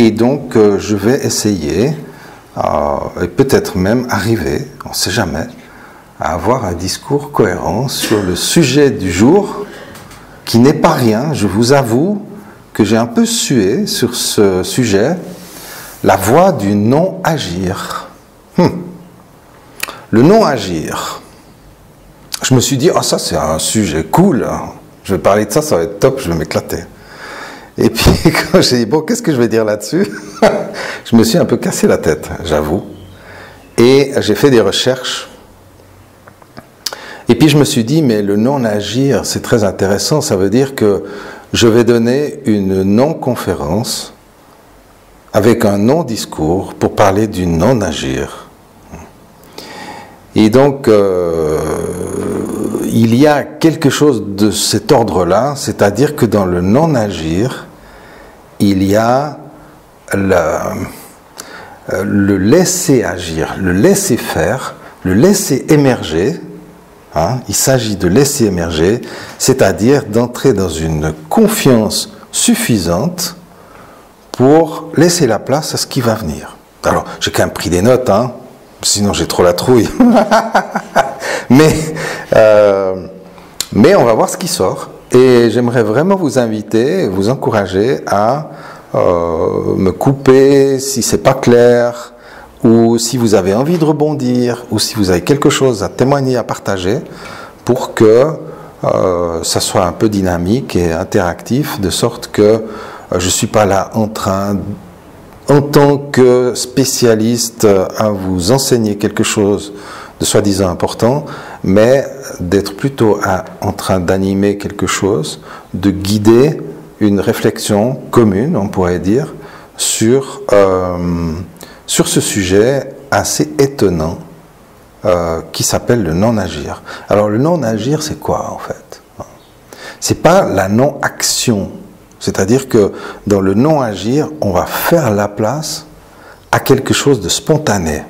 Et donc, je vais essayer, et peut-être même arriver, on ne sait jamais, à avoir un discours cohérent sur le sujet du jour, qui n'est pas rien. Je vous avoue que j'ai un peu sué sur ce sujet, la voie du non-agir. Le non-agir. Je me suis dit, oh ça c'est un sujet cool, je vais parler de ça, ça va être top, je vais m'éclater. Et puis quand j'ai dit, bon, qu'est-ce que je vais dire là-dessus? Je me suis un peu cassé la tête, j'avoue. Et j'ai fait des recherches. Et puis je me suis dit, mais le non-agir, c'est très intéressant, ça veut dire que je vais donner une non-conférence avec un non-discours pour parler du non-agir. Et donc, il y a quelque chose de cet ordre-là, c'est-à-dire que dans le non-agir, il y a le laisser agir, le laisser faire, le laisser émerger. Il s'agit de laisser émerger, c'est-à-dire d'entrer dans une confiance suffisante pour laisser la place à ce qui va venir. Alors, j'ai quand même pris des notes, sinon j'ai trop la trouille. mais on va voir ce qui sort. Et j'aimerais vraiment vous inviter, vous encourager à me couper si c'est pas clair, ou si vous avez envie de rebondir, ou si vous avez quelque chose à témoigner, à partager, pour que ça soit un peu dynamique et interactif, de sorte que je ne suis pas là en train, en tant que spécialiste, à vous enseigner quelque chose de soi-disant important, mais d'être plutôt en train d'animer quelque chose, de guider une réflexion commune, on pourrait dire, sur ce sujet assez étonnant qui s'appelle le non-agir. Alors le non-agir, c'est quoi en fait? C'est pas la non-action. C'est-à-dire que dans le non-agir, on va faire la place à quelque chose de spontané.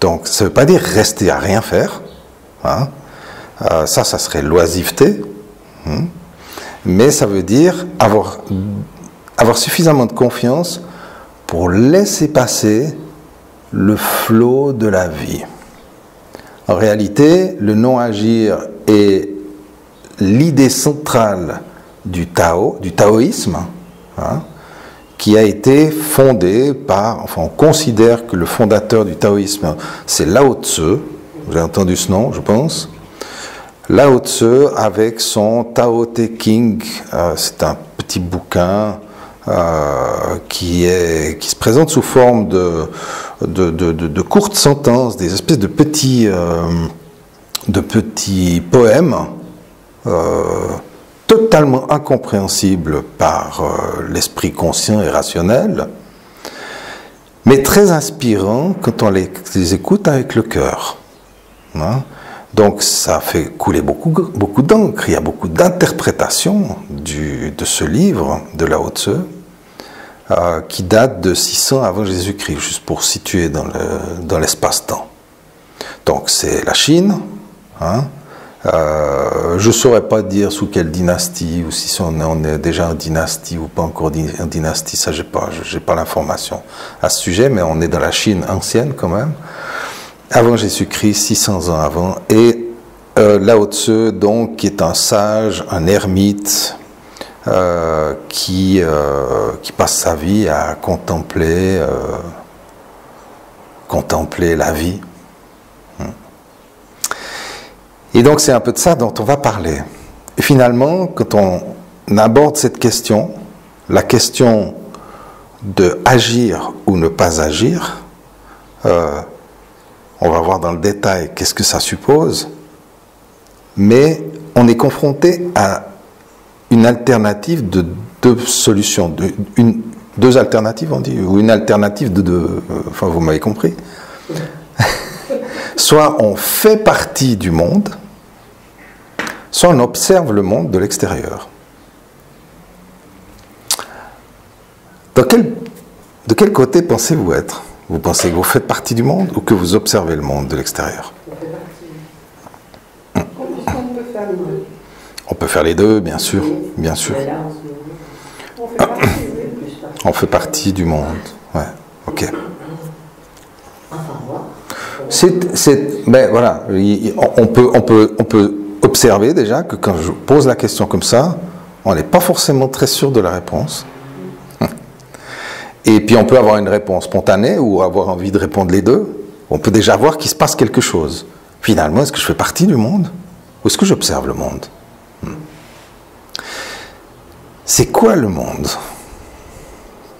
Donc ça ne veut pas dire rester à rien faire. Ça serait l'oisiveté. Mais ça veut dire avoir suffisamment de confiance pour laisser passer le flot de la vie. En réalité, le non-agir est l'idée centrale du taoïsme, qui a été fondé par, enfin on considère que le fondateur du taoïsme, c'est Lao Tzu, vous avez entendu ce nom, je pense. Lao Tzu avec son Tao Te Ching, c'est un petit bouquin qui se présente sous forme de courtes sentences, des espèces de petits poèmes totalement incompréhensibles par l'esprit conscient et rationnel, mais très inspirants quand on les écoute avec le cœur. Donc ça fait couler beaucoup d'encre, il y a beaucoup d'interprétations de ce livre de Lao Tzu, qui date de 600 avant Jésus-Christ, juste pour situer dans l'espace-temps. Donc c'est la Chine, je ne saurais pas dire sous quelle dynastie, ou si on est déjà en dynastie ou pas encore en dynastie, ça j'ai pas l'information à ce sujet, mais on est dans la Chine ancienne quand même, avant Jésus-Christ, 600 ans avant, et Lao Tzu, donc, qui est un sage, un ermite, qui passe sa vie à contempler la vie. Et donc c'est un peu de ça dont on va parler. Et finalement, quand on aborde cette question, la question de agir ou ne pas agir, on va voir dans le détail qu'est-ce que ça suppose, mais on est confronté à une alternative de deux solutions, deux alternatives on dit, ou une alternative de deux, enfin vous m'avez compris. Soit on fait partie du monde, soit on observe le monde de l'extérieur. De quel côté pensez-vous être? Vous pensez que vous faites partie du monde ou que vous observez le monde de l'extérieur? On peut faire les deux. On peut faire les deux, bien sûr, bien sûr. On fait partie du monde. Ouais, ok. Ben voilà, on peut observer déjà que quand je pose la question comme ça, on n'est pas forcément très sûr de la réponse. Et puis on peut avoir une réponse spontanée ou avoir envie de répondre les deux. On peut déjà voir qu'il se passe quelque chose. Finalement, est-ce que je fais partie du monde ou est-ce que j'observe le monde? C'est quoi le monde?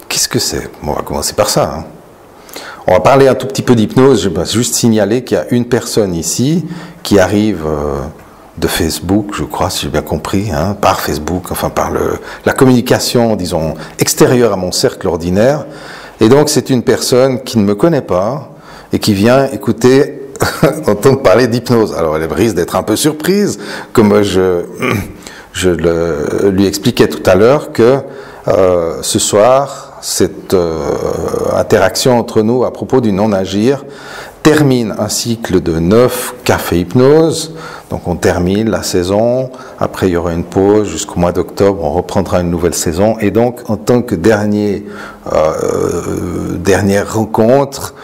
Qu'est-ce que c'est? Bon, on va commencer par ça. Hein. On va parler un tout petit peu d'hypnose. Je vais juste signaler qu'il y a une personne ici qui arrive de Facebook, je crois, si j'ai bien compris, hein, par Facebook, enfin par la communication, disons, extérieure à mon cercle ordinaire. Et donc, c'est une personne qui ne me connaît pas et qui vient écouter, entendre parler d'hypnose. Alors, elle risque d'être un peu surprise, comme je lui expliquais tout à l'heure que ce soir, cette interaction entre nous à propos du non-agir termine un cycle de 9 cafés hypnose. Donc on termine la saison, après il y aura une pause jusqu'au mois d'octobre, on reprendra une nouvelle saison. Et donc en tant que dernière rencontre,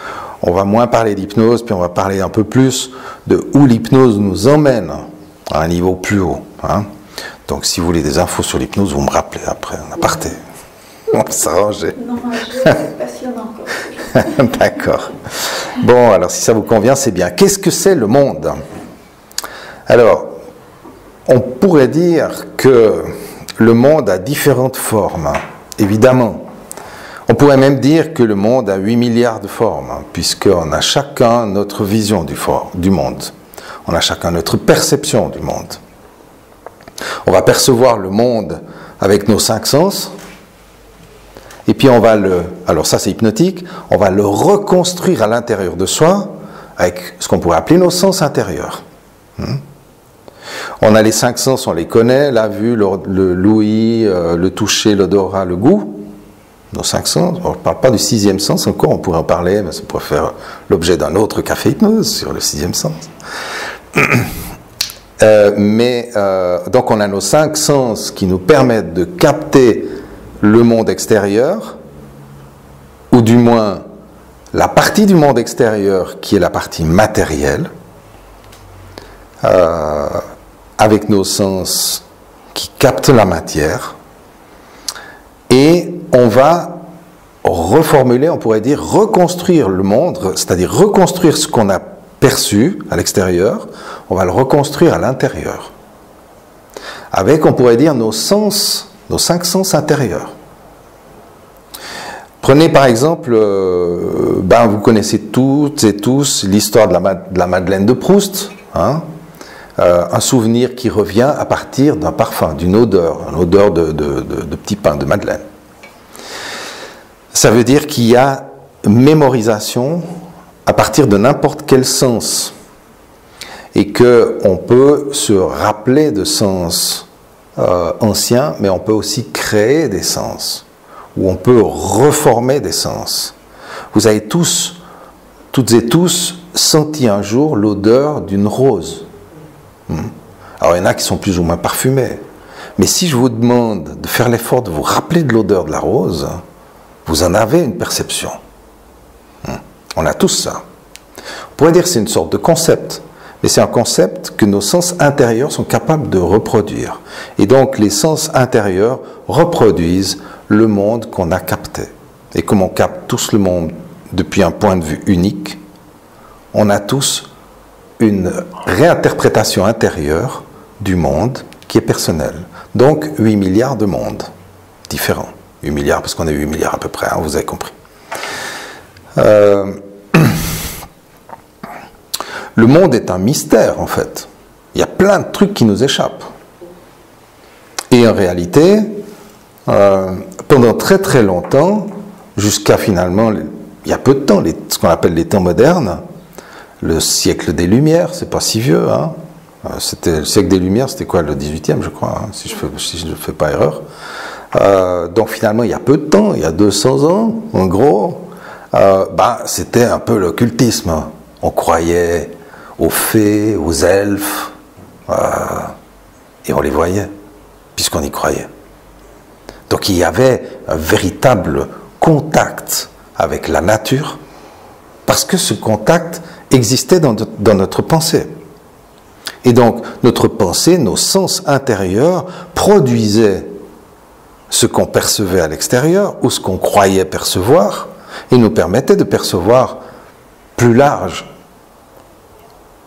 on va moins parler d'hypnose, puis on va parler un peu plus de où l'hypnose nous emmène à un niveau plus haut. Hein. Donc si vous voulez des infos sur l'hypnose, vous me rappelez après, en aparté. On va s'arranger. Non, c'est passionnant. D'accord. Bon, alors si ça vous convient, c'est bien. Qu'est-ce que c'est le monde? Alors, on pourrait dire que le monde a différentes formes, évidemment. On pourrait même dire que le monde a 8 milliards de formes, puisqu'on a chacun notre vision du monde. On a chacun notre perception du monde. On va percevoir le monde avec nos 5 sens. Et puis on va alors ça c'est hypnotique, on va le reconstruire à l'intérieur de soi avec ce qu'on pourrait appeler nos sens intérieurs. On a les 5 sens, on les connaît, la vue, l'ouïe, le toucher, l'odorat, le goût. Nos 5 sens, on ne parle pas du 6e sens encore, on pourrait en parler, mais ça pourrait faire l'objet d'un autre café hypnose sur le 6e sens. Donc on a nos 5 sens qui nous permettent de capter le monde extérieur, ou du moins la partie du monde extérieur qui est la partie matérielle, avec nos sens qui captent la matière, et on va reformuler, on pourrait dire reconstruire le monde, c'est-à-dire reconstruire ce qu'on a perçu à l'extérieur, on va le reconstruire à l'intérieur, avec, on pourrait dire, nos sens, nos 5 sens intérieurs. Prenez par exemple, vous connaissez toutes et tous l'histoire de la Madeleine de Proust, hein, un souvenir qui revient à partir d'un parfum, d'une odeur, une odeur de petit pain, de Madeleine. Ça veut dire qu'il y a mémorisation à partir de n'importe quel sens, et qu'on peut se rappeler de sens anciens, mais on peut aussi créer des sens, ou on peut reformer des sens. Vous avez tous, toutes et tous, senti un jour l'odeur d'une rose. Alors il y en a qui sont plus ou moins parfumées, mais si je vous demande de faire l'effort de vous rappeler de l'odeur de la rose, vous en avez une perception. On a tous ça. On pourrait dire que c'est une sorte de concept, mais c'est un concept que nos sens intérieurs sont capables de reproduire. Et donc les sens intérieurs reproduisent le monde qu'on a capté. Et comme on capte tous le monde depuis un point de vue unique, on a tous une réinterprétation intérieure du monde qui est personnelle. Donc 8 milliards de mondes différents. 8 milliards parce qu'on est 8 milliards à peu près, hein, vous avez compris. Le monde est un mystère en fait. Il y a plein de trucs qui nous échappent. Et en réalité, pendant très très longtemps, jusqu'à finalement, il y a peu de temps, ce qu'on appelle les temps modernes, le siècle des Lumières, c'est pas si vieux, hein. C'était le siècle des Lumières, c'était quoi, le 18e je crois, hein, si je ne fais pas erreur. Donc finalement, il y a peu de temps, il y a 200 ans, en gros, c'était un peu l'occultisme. On croyait aux fées, aux elfes, et on les voyait, puisqu'on y croyait. Donc il y avait un véritable contact avec la nature, parce que ce contact existait dans notre pensée. Et donc notre pensée, nos sens intérieurs produisaient ce qu'on percevait à l'extérieur ou ce qu'on croyait percevoir, et nous permettaient de percevoir plus large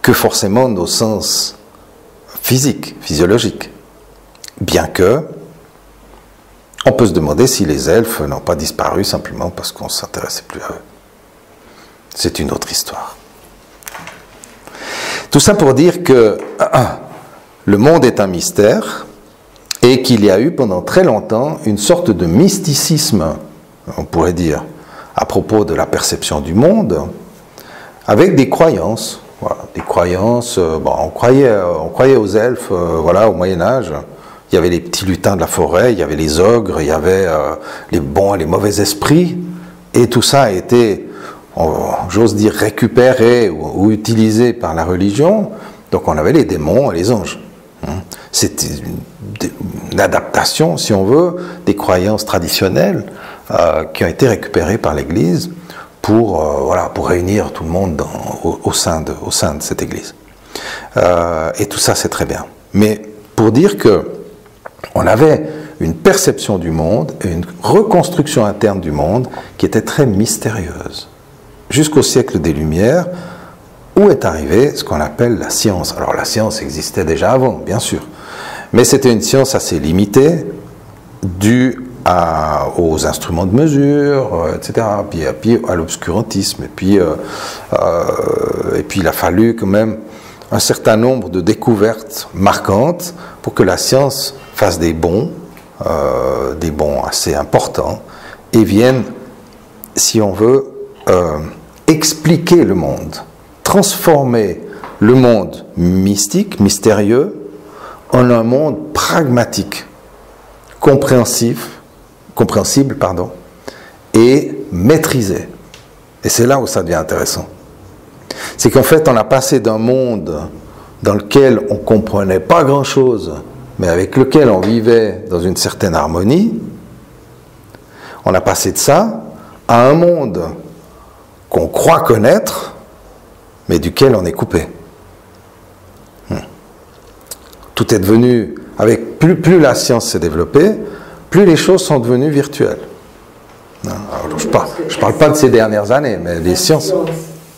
que forcément nos sens physiques, physiologiques. Bien que, on peut se demander si les elfes n'ont pas disparu simplement parce qu'on ne s'intéressait plus à eux. C'est une autre histoire. Tout ça pour dire que le monde est un mystère et qu'il y a eu pendant très longtemps une sorte de mysticisme, on pourrait dire, à propos de la perception du monde, avec des croyances. Voilà, des croyances, on croyait aux elfes, voilà, au Moyen-Âge. Il y avait les petits lutins de la forêt, il y avait les ogres, il y avait les bons et les mauvais esprits, et tout ça a été, j'ose dire, récupéré ou utilisé par la religion. Donc on avait les démons et les anges. C'était une adaptation, si on veut, des croyances traditionnelles qui ont été récupérées par l'Église pour réunir tout le monde au sein de cette Église. Et tout ça, c'est très bien. Mais pour dire que on avait une perception du monde et une reconstruction interne du monde qui était très mystérieuse. Jusqu'au siècle des Lumières, où est arrivée ce qu'on appelle la science. Alors la science existait déjà avant, bien sûr, mais c'était une science assez limitée, due aux instruments de mesure, etc., puis à l'obscurantisme, et puis il a fallu quand même un certain nombre de découvertes marquantes pour que la science fasse des bons assez importants, et vienne, si on veut, expliquer le monde, transformer le monde mystique, mystérieux, en un monde pragmatique, compréhensible, et maîtrisé. Et c'est là où ça devient intéressant. C'est qu'en fait, on a passé d'un monde dans lequel on ne comprenait pas grand-chose, mais avec lequel on vivait dans une certaine harmonie, on a passé de ça à un monde qu'on croit connaître, mais duquel on est coupé. Tout est devenu, avec plus la science s'est développée, plus les choses sont devenues virtuelles. Alors, je parle pas de ces dernières années, mais les sciences...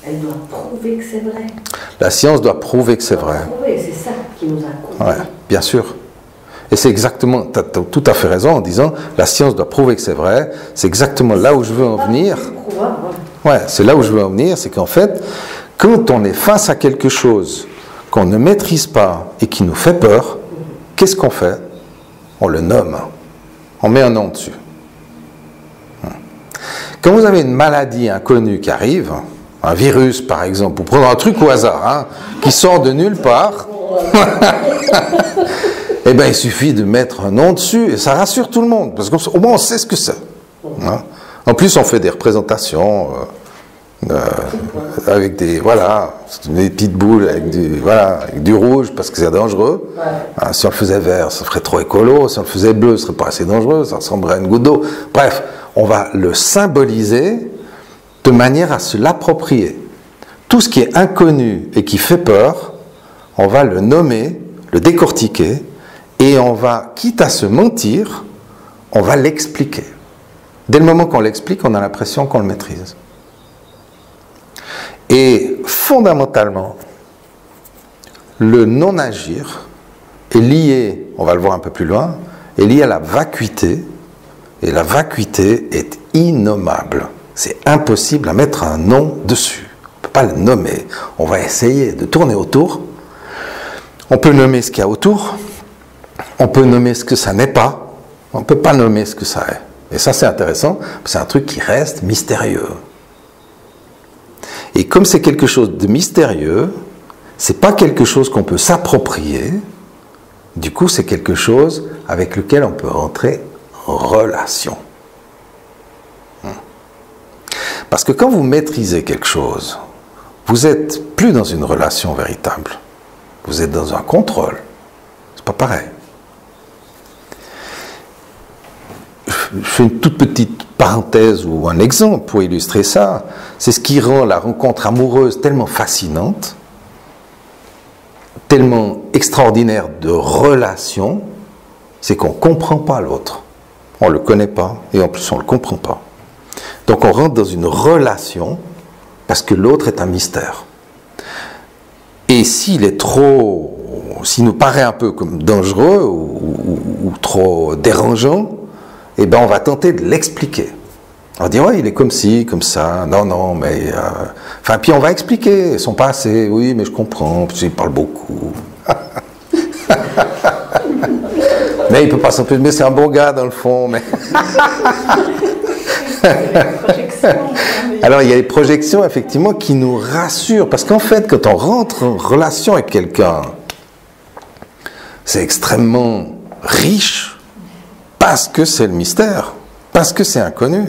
Elle doit prouver que c'est vrai. La science doit prouver que c'est vrai. C'est ça qui nous a compris. Ouais, bien sûr. Et c'est exactement, tu as tout à fait raison en disant, la science doit prouver que c'est vrai. C'est exactement là où je veux en venir. Ouais, c'est là où je veux en venir, c'est qu'en fait, quand on est face à quelque chose qu'on ne maîtrise pas et qui nous fait peur, qu'est-ce qu'on fait? On le nomme. On met un nom dessus. Quand vous avez une maladie inconnue qui arrive, un virus par exemple, pour prendre un truc au hasard, qui sort de nulle part, eh bien il suffit de mettre un nom dessus et ça rassure tout le monde, parce qu'au moins on sait ce que c'est. En plus on fait des représentations avec des petites boules avec du rouge parce que c'est dangereux. Si on le faisait vert, ça ferait trop écolo. Si on le faisait bleu, ce serait pas assez dangereux, ça ressemblerait à une goutte d'eau. Bref, on va le symboliser de manière à se l'approprier. Tout ce qui est inconnu et qui fait peur, on va le nommer, le décortiquer, et on va, quitte à se mentir, on va l'expliquer. Dès le moment qu'on l'explique, on a l'impression qu'on le maîtrise. Et fondamentalement, le non-agir est lié, on va le voir un peu plus loin, est lié à la vacuité, et la vacuité est innommable. C'est impossible à mettre un nom dessus. On ne peut pas le nommer. On va essayer de tourner autour. On peut nommer ce qu'il y a autour. On peut nommer ce que ça n'est pas. On ne peut pas nommer ce que ça est. Et ça, c'est intéressant. C'est un truc qui reste mystérieux. Et comme c'est quelque chose de mystérieux, c'est pas quelque chose qu'on peut s'approprier. Du coup, c'est quelque chose avec lequel on peut rentrer en relation. Parce que quand vous maîtrisez quelque chose, vous n'êtes plus dans une relation véritable. Vous êtes dans un contrôle. C'est pas pareil. je fais une toute petite parenthèse ou un exemple pour illustrer ça. C'est ce qui rend la rencontre amoureuse tellement fascinante, tellement extraordinaire de relation, c'est qu'on ne comprend pas l'autre. On ne le connaît pas et en plus on ne le comprend pas. Donc on rentre dans une relation parce que l'autre est un mystère. Et s'il nous paraît un peu comme dangereux ou trop dérangeant, eh ben on va tenter de l'expliquer. On va dire, ouais, il est comme ci, comme ça, non, mais... puis on va expliquer son passé, oui, mais je comprends, parce qu'il parle beaucoup. Mais il ne peut pas s'empêcher, mais c'est un bon gars dans le fond, mais... Alors il y a des projections, effectivement, qui nous rassurent, parce qu'en fait, quand on rentre en relation avec quelqu'un, c'est extrêmement riche, parce que c'est le mystère, parce que c'est inconnu.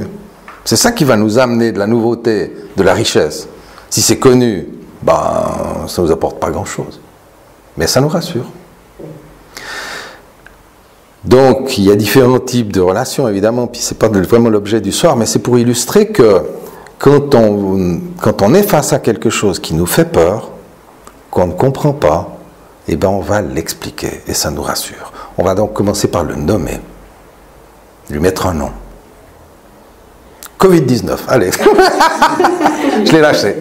C'est ça qui va nous amener de la nouveauté, de la richesse. Si c'est connu, ça ne nous apporte pas grand-chose. Mais ça nous rassure. Donc, il y a différents types de relations, évidemment, puis ce n'est pas vraiment l'objet du soir, mais c'est pour illustrer que quand on est face à quelque chose qui nous fait peur, qu'on ne comprend pas, eh ben on va l'expliquer, et ça nous rassure. On va donc commencer par le nommer, lui mettre un nom. Covid-19, allez. Je l'ai lâché.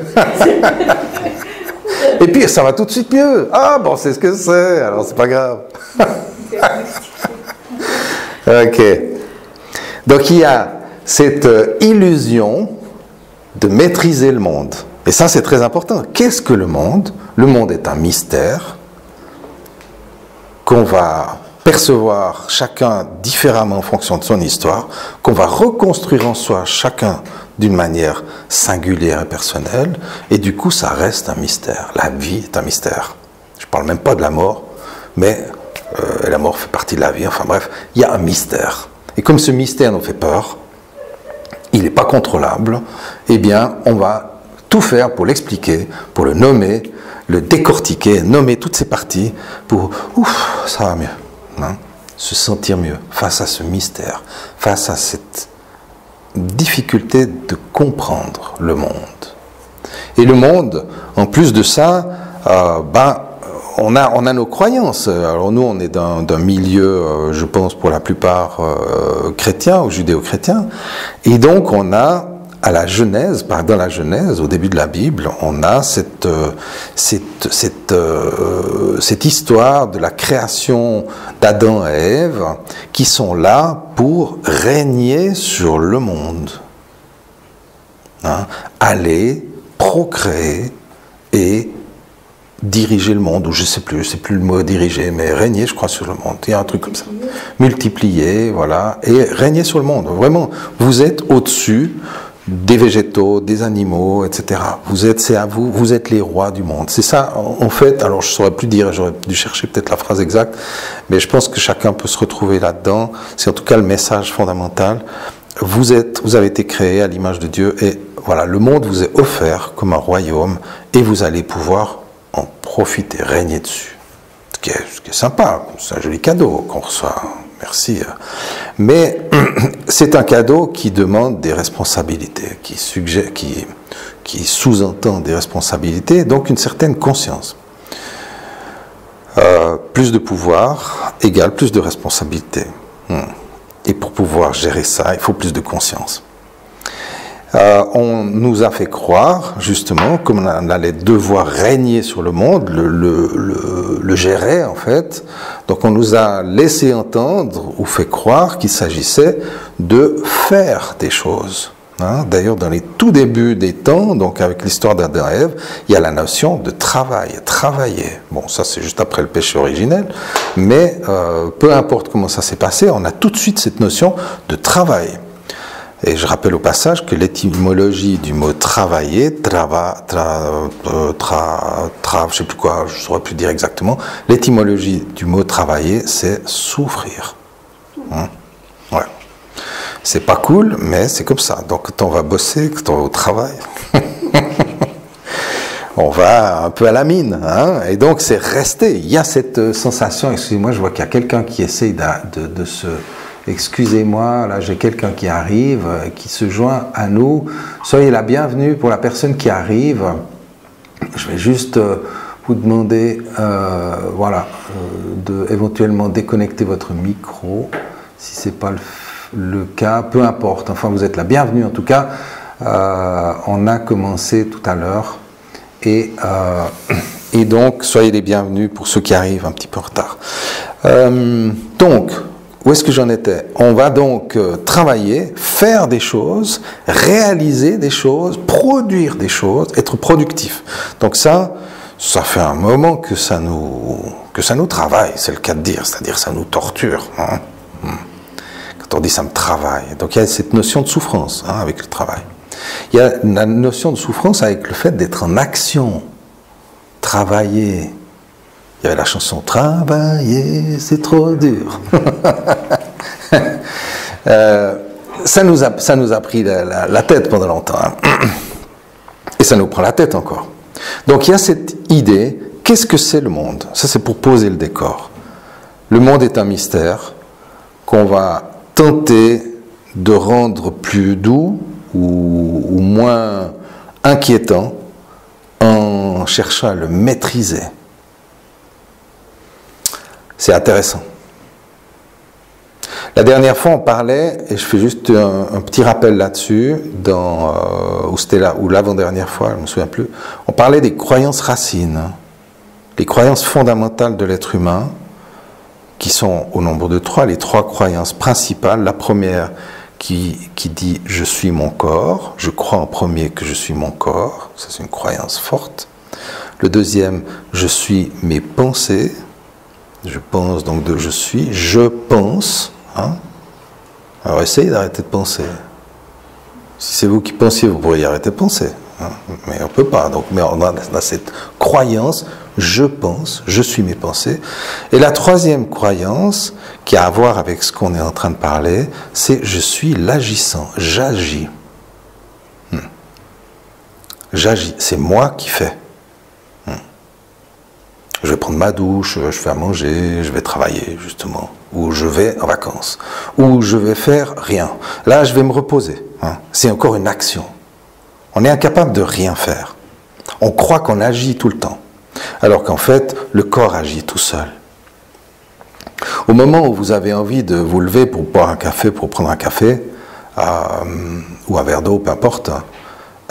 Et puis, ça va tout de suite mieux. Ah, bon, c'est ce que c'est, alors c'est pas grave. Ok. Donc, il y a cette illusion de maîtriser le monde. Et ça, c'est très important. Qu'est-ce que le monde? Le monde est un mystère qu'on va percevoir chacun différemment en fonction de son histoire, qu'on va reconstruire en soi chacun d'une manière singulière et personnelle, et du coup ça reste un mystère. La vie est un mystère. Je ne parle même pas de la mort, mais la mort fait partie de la vie, enfin bref, il y a un mystère. Et comme ce mystère nous fait peur, il n'est pas contrôlable, eh bien on va tout faire pour l'expliquer, pour le nommer, le décortiquer, nommer toutes ces parties pour « ouf, ça va mieux ». Se sentir mieux face à ce mystère, face à cette difficulté de comprendre le monde. Et le monde, en plus de ça, on a nos croyances. Alors nous, on est d'un milieu, je pense pour la plupart chrétien ou judéo-chrétien, et donc on a à la Genèse, dans la Genèse, au début de la Bible, on a cette histoire de la création d'Adam et Ève qui sont là pour régner sur le monde. Aller, procréer et diriger le monde, ou je sais plus le mot diriger, mais régner, je crois, sur le monde. Il y a un truc comme ça. Multiplier, voilà, et régner sur le monde. Vraiment, vous êtes au-dessus des végétaux, des animaux, etc. C'est à vous, vous êtes les rois du monde. C'est ça, en fait, alors je ne saurais plus dire, j'aurais dû chercher peut-être la phrase exacte, mais je pense que chacun peut se retrouver là-dedans. C'est en tout cas le message fondamental. Vous avez été créés à l'image de Dieu, et voilà, le monde vous est offert comme un royaume, et vous allez pouvoir en profiter, régner dessus. Ce qui est sympa, c'est un joli cadeau qu'on reçoit. Merci. Mais c'est un cadeau qui demande des responsabilités, qui sous-entend des responsabilités, donc une certaine conscience. Plus de pouvoir égale plus de responsabilités. Et pour pouvoir gérer ça, il faut plus de conscience. On nous a fait croire, justement, comme on allait devoir régner sur le monde, le gérer, en fait. Donc on nous a laissé entendre ou fait croire qu'il s'agissait de faire des choses. D'ailleurs, dans les tout débuts des temps, donc avec l'histoire d'Adam et Ève, il y a la notion de travail, travailler. Bon, ça c'est juste après le péché originel, mais peu importe comment ça s'est passé, on a tout de suite cette notion de travail. Et je rappelle au passage que l'étymologie du mot travailler, je sais plus quoi, je ne saurais plus dire exactement, l'étymologie du mot travailler, c'est souffrir. Ouais. C'est pas cool, mais c'est comme ça. Donc quand on va bosser, quand on va au travail, on va un peu à la mine. Et donc c'est resté. Il y a cette sensation, excusez-moi, je vois qu'il y a quelqu'un qui essaye de se... Excusez-moi, là j'ai quelqu'un qui arrive, qui se joint à nous. Soyez la bienvenue pour la personne qui arrive. Je vais juste vous demander, de éventuellement déconnecter votre micro, si ce n'est pas le cas, peu importe. Enfin, vous êtes la bienvenue en tout cas. On a commencé tout à l'heure et donc soyez les bienvenus pour ceux qui arrivent un petit peu en retard. Donc, où est-ce que j'en étais? On va donc travailler, faire des choses, réaliser des choses, produire des choses, être productif. Donc ça fait un moment que ça nous travaille, c'est le cas de dire, c'est-à-dire ça nous torture. Hein. Quand on dit ça me travaille. Donc il y a cette notion de souffrance avec le travail. Il y a la notion de souffrance avec le fait d'être en action, travailler. Il y avait la chanson « Travailler, c'est trop dur ». Ça nous a pris la tête pendant longtemps. Hein. Et ça nous prend la tête encore. Donc il y a cette idée, qu'est-ce que c'est le monde? Ça c'est pour poser le décor. Le monde est un mystère qu'on va tenter de rendre plus doux ou moins inquiétant en cherchant à le maîtriser. C'est intéressant. La dernière fois, on parlait, et je fais juste un petit rappel là-dessus, ou l'avant-dernière fois, je ne me souviens plus, on parlait des croyances racines, les croyances fondamentales de l'être humain, qui sont au nombre de 3, les 3 croyances principales. La première qui dit « je suis mon corps », je crois en premier que je suis mon corps, ça c'est une croyance forte. Le deuxième, je suis mes pensées. Je pense donc de je suis, je pense. Hein? Alors essayez d'arrêter de penser. Si c'est vous qui pensiez, vous pourriez arrêter de penser. Hein? Mais on ne peut pas. Donc, mais on a cette croyance, je pense, je suis mes pensées. Et la troisième croyance, qui a à voir avec ce qu'on est en train de parler, c'est je suis l'agissant, j'agis. J'agis, c'est moi qui fais. Je vais prendre ma douche, je fais à manger, je vais travailler justement, ou je vais en vacances, ou je vais faire rien. Là, je vais me reposer. Hein. C'est encore une action. On est incapable de rien faire. On croit qu'on agit tout le temps, alors qu'en fait, le corps agit tout seul. Au moment où vous avez envie de vous lever pour boire un café, pour prendre un café, ou un verre d'eau, peu importe,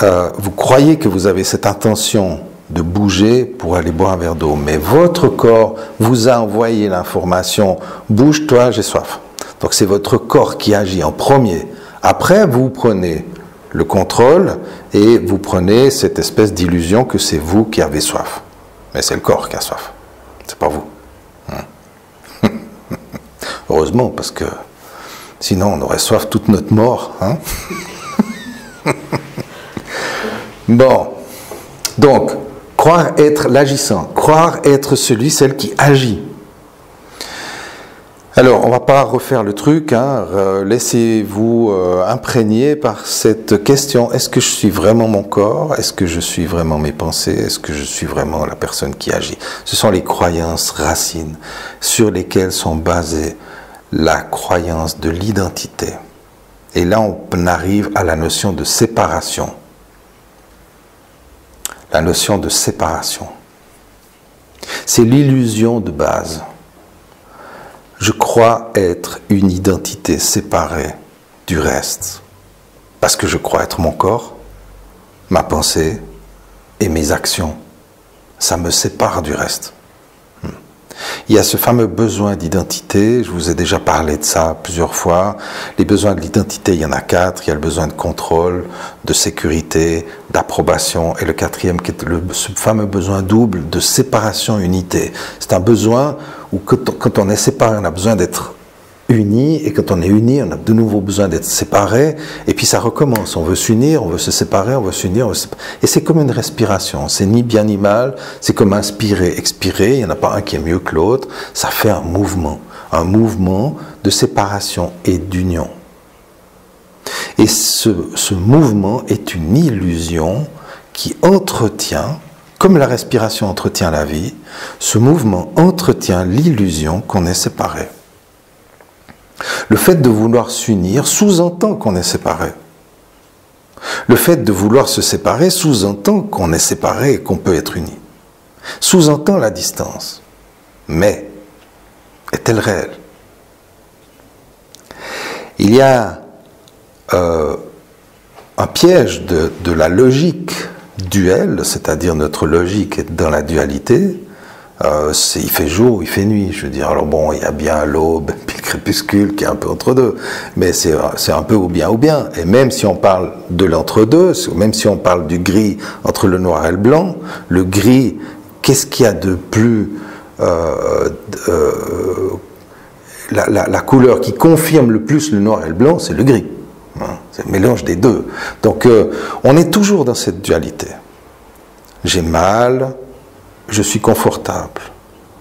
vous croyez que vous avez cette intention de bouger pour aller boire un verre d'eau. Mais votre corps vous a envoyé l'information « bouge-toi, j'ai soif ». Donc c'est votre corps qui agit en premier. Après, vous prenez le contrôle et vous prenez cette espèce d'illusion que c'est vous qui avez soif. Mais c'est le corps qui a soif. C'est pas vous. Heureusement, parce que sinon on aurait soif toute notre mort. Hein. Bon. Donc, croire être l'agissant, croire être celle qui agit. Alors, on ne va pas refaire le truc, hein. Laissez-vous imprégner par cette question, est-ce que je suis vraiment mon corps? Est-ce que je suis vraiment mes pensées? Est-ce que je suis vraiment la personne qui agit? Ce sont les croyances racines sur lesquelles sont basées la croyance de l'identité. Et là, on arrive à la notion de séparation. La notion de séparation. C'est l'illusion de base. Je crois être une identité séparée du reste. Parce que je crois être mon corps, ma pensée et mes actions. Ça me sépare du reste. Il y a ce fameux besoin d'identité, je vous ai déjà parlé de ça plusieurs fois. Les besoins de l'identité, il y en a 4. Il y a le besoin de contrôle, de sécurité, d'approbation. Et le 4e, qui est ce fameux besoin double de séparation-unité. C'est un besoin où quand on est séparé, on a besoin d'être unis. Et quand on est unis, on a de nouveau besoin d'être séparés. Et puis ça recommence. On veut s'unir, on veut se séparer, on veut s'unir. Et c'est comme une respiration. C'est ni bien ni mal. C'est comme inspirer, expirer. Il n'y en a pas un qui est mieux que l'autre. Ça fait un mouvement de séparation et d'union. Et ce mouvement est une illusion qui entretient, comme la respiration entretient la vie, ce mouvement entretient l'illusion qu'on est séparé. Le fait de vouloir s'unir sous-entend qu'on est séparé. Le fait de vouloir se séparer sous-entend qu'on est séparé et qu'on peut être uni. Sous-entend la distance. Mais, est-elle réelle? Il y a un piège de la logique duelle, c'est-à-dire notre logique est dans la dualité. Il fait jour, il fait nuit. Je veux dire, alors bon, il y a bien l'aube, puis le crépuscule qui est un peu entre deux. Mais c'est un peu ou bien. Et même si on parle de l'entre-deux, même si on parle du gris entre le noir et le blanc, le gris, qu'est-ce qu'il y a de plus... la couleur qui confirme le plus le noir et le blanc, c'est le gris. C'est le mélange des deux. Donc, on est toujours dans cette dualité. J'ai mal... Je suis confortable,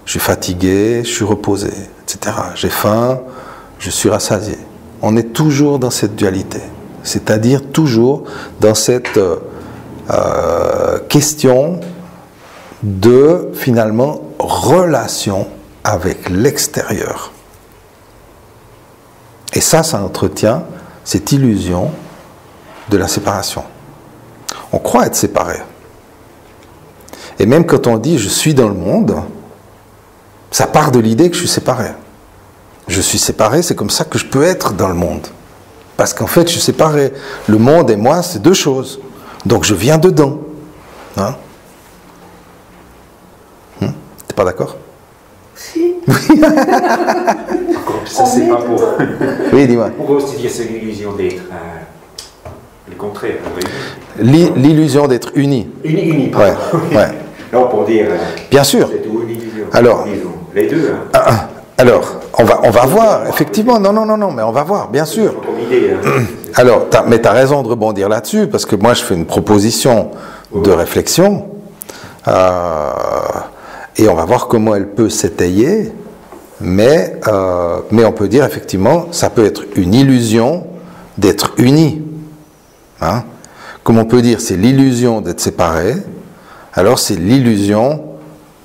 je suis fatigué, je suis reposé, etc. J'ai faim, je suis rassasié. On est toujours dans cette dualité, c'est-à-dire toujours dans cette question de, finalement, relation avec l'extérieur. Et ça entretient cette illusion de la séparation. On croit être séparé. Et même quand on dit « je suis dans le monde », ça part de l'idée que je suis séparé. Je suis séparé, c'est comme ça que je peux être dans le monde. Parce qu'en fait, je suis séparé. Le monde et moi, c'est deux choses. Donc je viens dedans. Hein? T'es pas d'accord? Si. Oui. Ça, c'est pas pour. Oui, dis-moi. On peut aussi dire que c'est l'illusion d'être le contraire. L'illusion d'être uni. Uni, Ouais, ouais. Non, pour dire. Bien sûr. C'est tout une illusion. Alors. Disons. Les deux. Hein. Alors, on va voir, effectivement. Non, mais on va voir, bien sûr. C'est comme idée. Hein. Alors, mais tu as raison de rebondir là-dessus, parce que moi, je fais une proposition de réflexion, et on va voir comment elle peut s'étayer, mais on peut dire, effectivement, ça peut être une illusion d'être uni. Hein? Comme on peut dire, c'est l'illusion d'être séparé, alors c'est l'illusion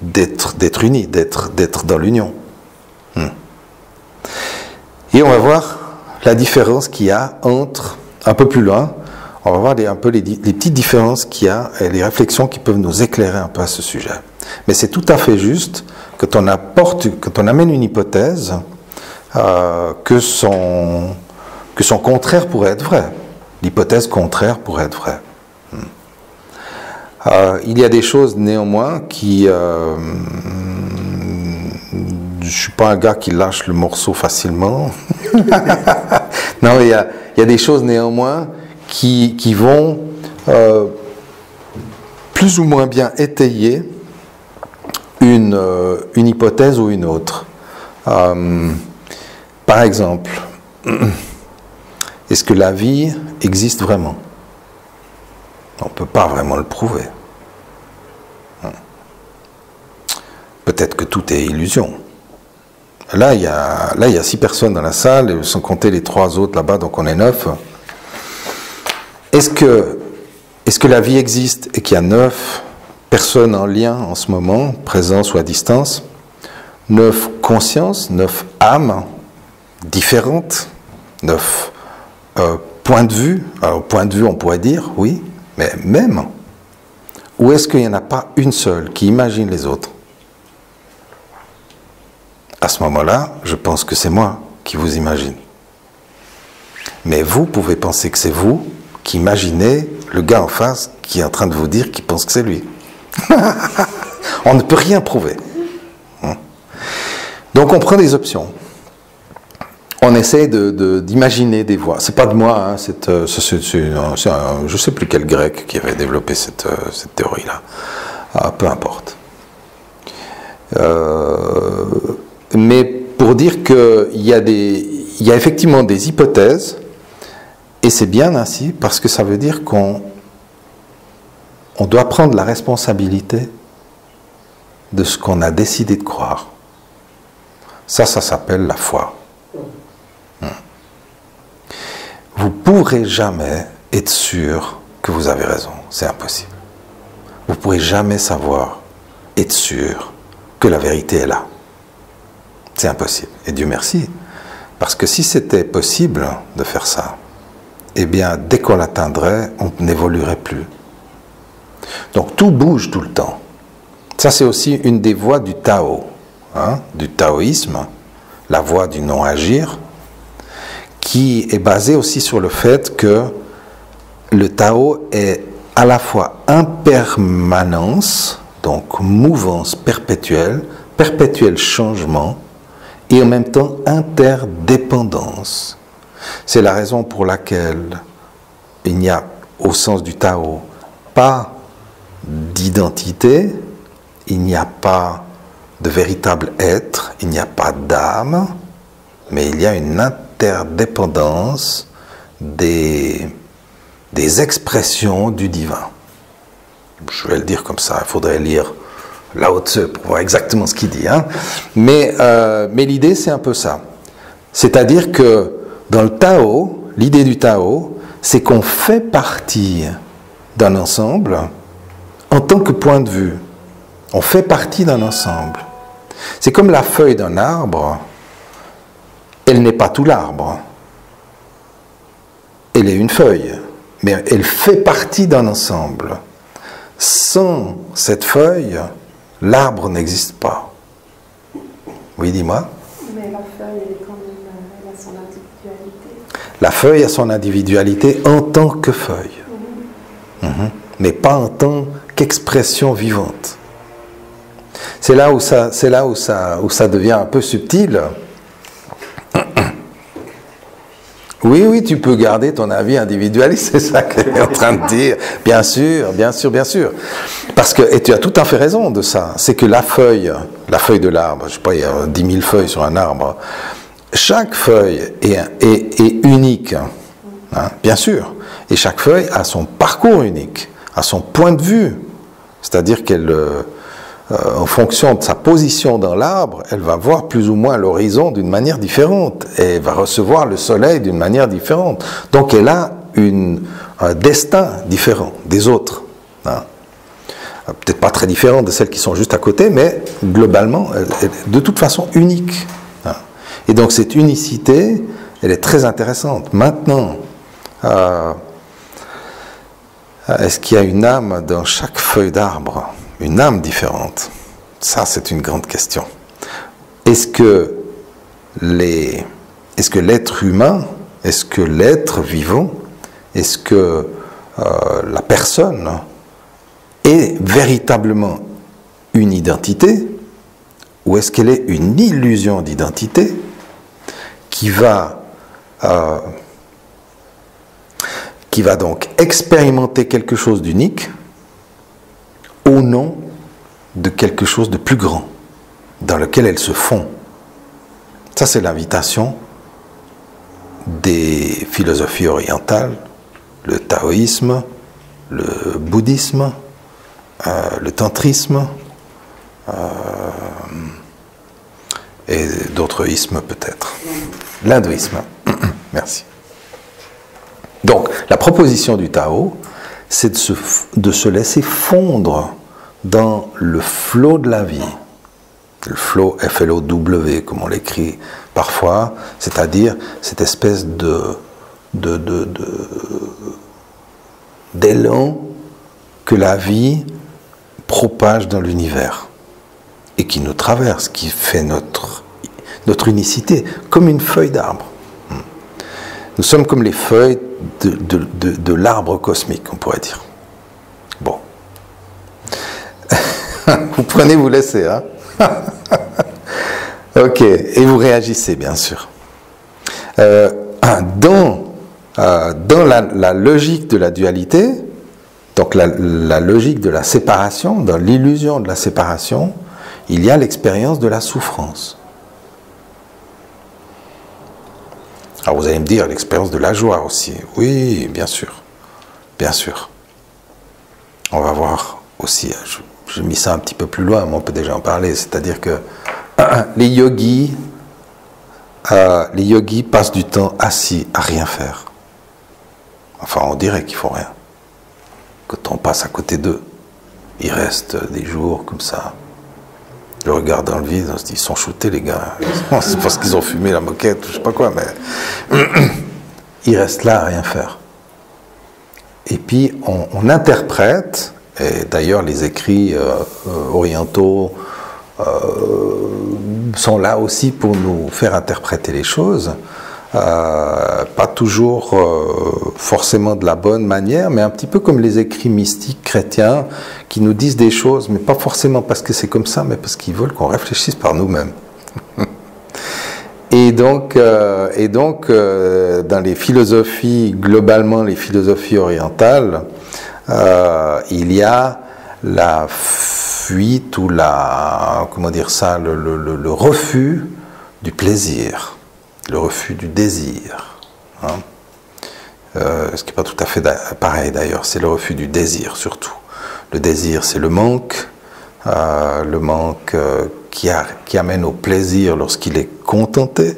d'être uni, d'être dans l'union. Et on va voir la différence qu'il y a entre, un peu plus loin, on va voir un peu les petites différences qu'il y a et les réflexions qui peuvent nous éclairer un peu à ce sujet. Mais c'est tout à fait juste quand on amène une hypothèse que son contraire pourrait être vrai. L'hypothèse contraire pourrait être vraie. Il y a des choses néanmoins qui... je ne suis pas un gars qui lâche le morceau facilement. Non, mais il y a des choses néanmoins qui vont plus ou moins bien étayer une hypothèse ou une autre. Par exemple, est-ce que la vie existe vraiment? On ne peut pas vraiment le prouver. Peut-être que tout est illusion. Là, il y a 6 personnes dans la salle, sans compter les 3 autres là-bas, donc on est 9. Est-ce que la vie existe et qu'il y a 9 personnes en lien en ce moment, présence ou à distance, 9 consciences, 9 âmes différentes, 9 points de vue? Alors, point de vue, on pourrait dire, oui, mais même. Ou est-ce qu'il n'y en a pas une seule qui imagine les autres? À ce moment-là, je pense que c'est moi qui vous imagine. Mais vous pouvez penser que c'est vous qui imaginez le gars en face qui est en train de vous dire qu'il pense que c'est lui. On ne peut rien prouver. Donc on prend des options. On essaie d'imaginer des voies. C'est pas de moi, hein, je ne sais plus quel grec qui avait développé cette théorie-là. Peu importe. Mais pour dire qu'il y a effectivement des hypothèses, et c'est bien ainsi, parce que ça veut dire qu'on doit prendre la responsabilité de ce qu'on a décidé de croire. Ça s'appelle la foi. Vous ne pourrez jamais être sûr que vous avez raison, c'est impossible. Vous ne pourrez jamais savoir, être sûr que la vérité est là. C'est impossible. Et Dieu merci. Parce que si c'était possible de faire ça, eh bien, dès qu'on l'atteindrait, on n'évoluerait plus. Donc tout bouge tout le temps. Ça, c'est aussi une des voies du Tao, hein, du taoïsme, la voie du non-agir, qui est basée aussi sur le fait que le Tao est à la fois impermanence, donc mouvance perpétuelle, perpétuel changement, et en même temps interdépendance. C'est la raison pour laquelle il n'y a, au sens du Tao, pas d'identité, il n'y a pas de véritable être, il n'y a pas d'âme, mais il y a une interdépendance des expressions du divin. Je vais le dire comme ça, il faudrait lire Lao Tzu pour voir exactement ce qu'il dit. Hein. Mais l'idée, c'est un peu ça. C'est-à-dire que dans le Tao, l'idée du Tao, c'est qu'on fait partie d'un ensemble en tant que point de vue. On fait partie d'un ensemble. C'est comme la feuille d'un arbre. Elle n'est pas tout l'arbre. Elle est une feuille, mais elle fait partie d'un ensemble. Sans cette feuille, l'arbre n'existe pas. Oui, dis-moi. Mais la feuille, elle a son individualité. La feuille a son individualité en tant que feuille. Mais pas en tant qu'expression vivante. C'est là où ça devient un peu subtil. Oui, tu peux garder ton avis individualiste, c'est ça qu'elle est en train de dire. Bien sûr. Parce que, et tu as tout à fait raison de ça, c'est que la feuille de l'arbre, je sais pas, il y a 10 000 feuilles sur un arbre, chaque feuille est unique, hein, bien sûr, et chaque feuille a son parcours unique, a son point de vue, c'est-à-dire qu'elle, en fonction de sa position dans l'arbre, elle va voir plus ou moins l'horizon d'une manière différente et va recevoir le soleil d'une manière différente. Donc elle a un destin différent des autres. Hein. Peut-être pas très différent de celles qui sont juste à côté, mais globalement, elle est de toute façon unique. Hein. Et donc cette unicité, elle est très intéressante. Maintenant, est-ce qu'il y a une âme dans chaque feuille d'arbre ? Une âme différente? Ça, c'est une grande question. Est-ce que l'être humain, est-ce que l'être vivant, est-ce que la personne est véritablement une identité, ou est-ce qu'elle est une illusion d'identité qui va donc expérimenter quelque chose d'unique au nom de quelque chose de plus grand, dans lequel elle se fond. Ça, c'est l'invitation des philosophies orientales, le taoïsme, le bouddhisme, le tantrisme, et d'autres ismes peut-être. L'hindouisme. Merci. Donc, la proposition du Tao, c'est de se laisser fondre dans le flot de la vie. Le flot, F-L-O-W, comme on l'écrit parfois, c'est-à-dire cette espèce d'élan que la vie propage dans l'univers et qui nous traverse, qui fait notre unicité, comme une feuille d'arbre. Nous sommes comme les feuilles de l'arbre cosmique, on pourrait dire. Bon. Vous prenez, vous laissez, hein. Ok, et vous réagissez, bien sûr. Dans la logique de la dualité, donc la logique de la séparation, dans l'illusion de la séparation, il y a l'expérience de la souffrance. Alors vous allez me dire l'expérience de la joie aussi. Oui, bien sûr. Bien sûr. On va voir aussi, j'ai mis ça un petit peu plus loin, mais on peut déjà en parler, c'est-à-dire que les yogis passent du temps assis à rien faire. Enfin, on dirait qu'ils font rien. Quand on passe à côté d'eux, ils restent des jours comme ça. Le regard dans le vide, on se dit, ils sont shootés les gars. C'est parce qu'ils ont fumé la moquette, je sais pas quoi, mais ils restent là à rien faire. Et puis on interprète, et d'ailleurs les écrits orientaux sont là aussi pour nous faire interpréter les choses, pas toujours forcément de la bonne manière, mais un petit peu comme les écrits mystiques chrétiens qui nous disent des choses, mais pas forcément parce que c'est comme ça, mais parce qu'ils veulent qu'on réfléchisse par nous-mêmes. Et donc, dans les philosophies, globalement les philosophies orientales, il y a la fuite ou comment dire ça, le refus du plaisir, le refus du désir. Hein. Ce qui n'est pas tout à fait pareil d'ailleurs, c'est le refus du désir surtout. Le désir, c'est le manque qui amène au plaisir lorsqu'il est contenté,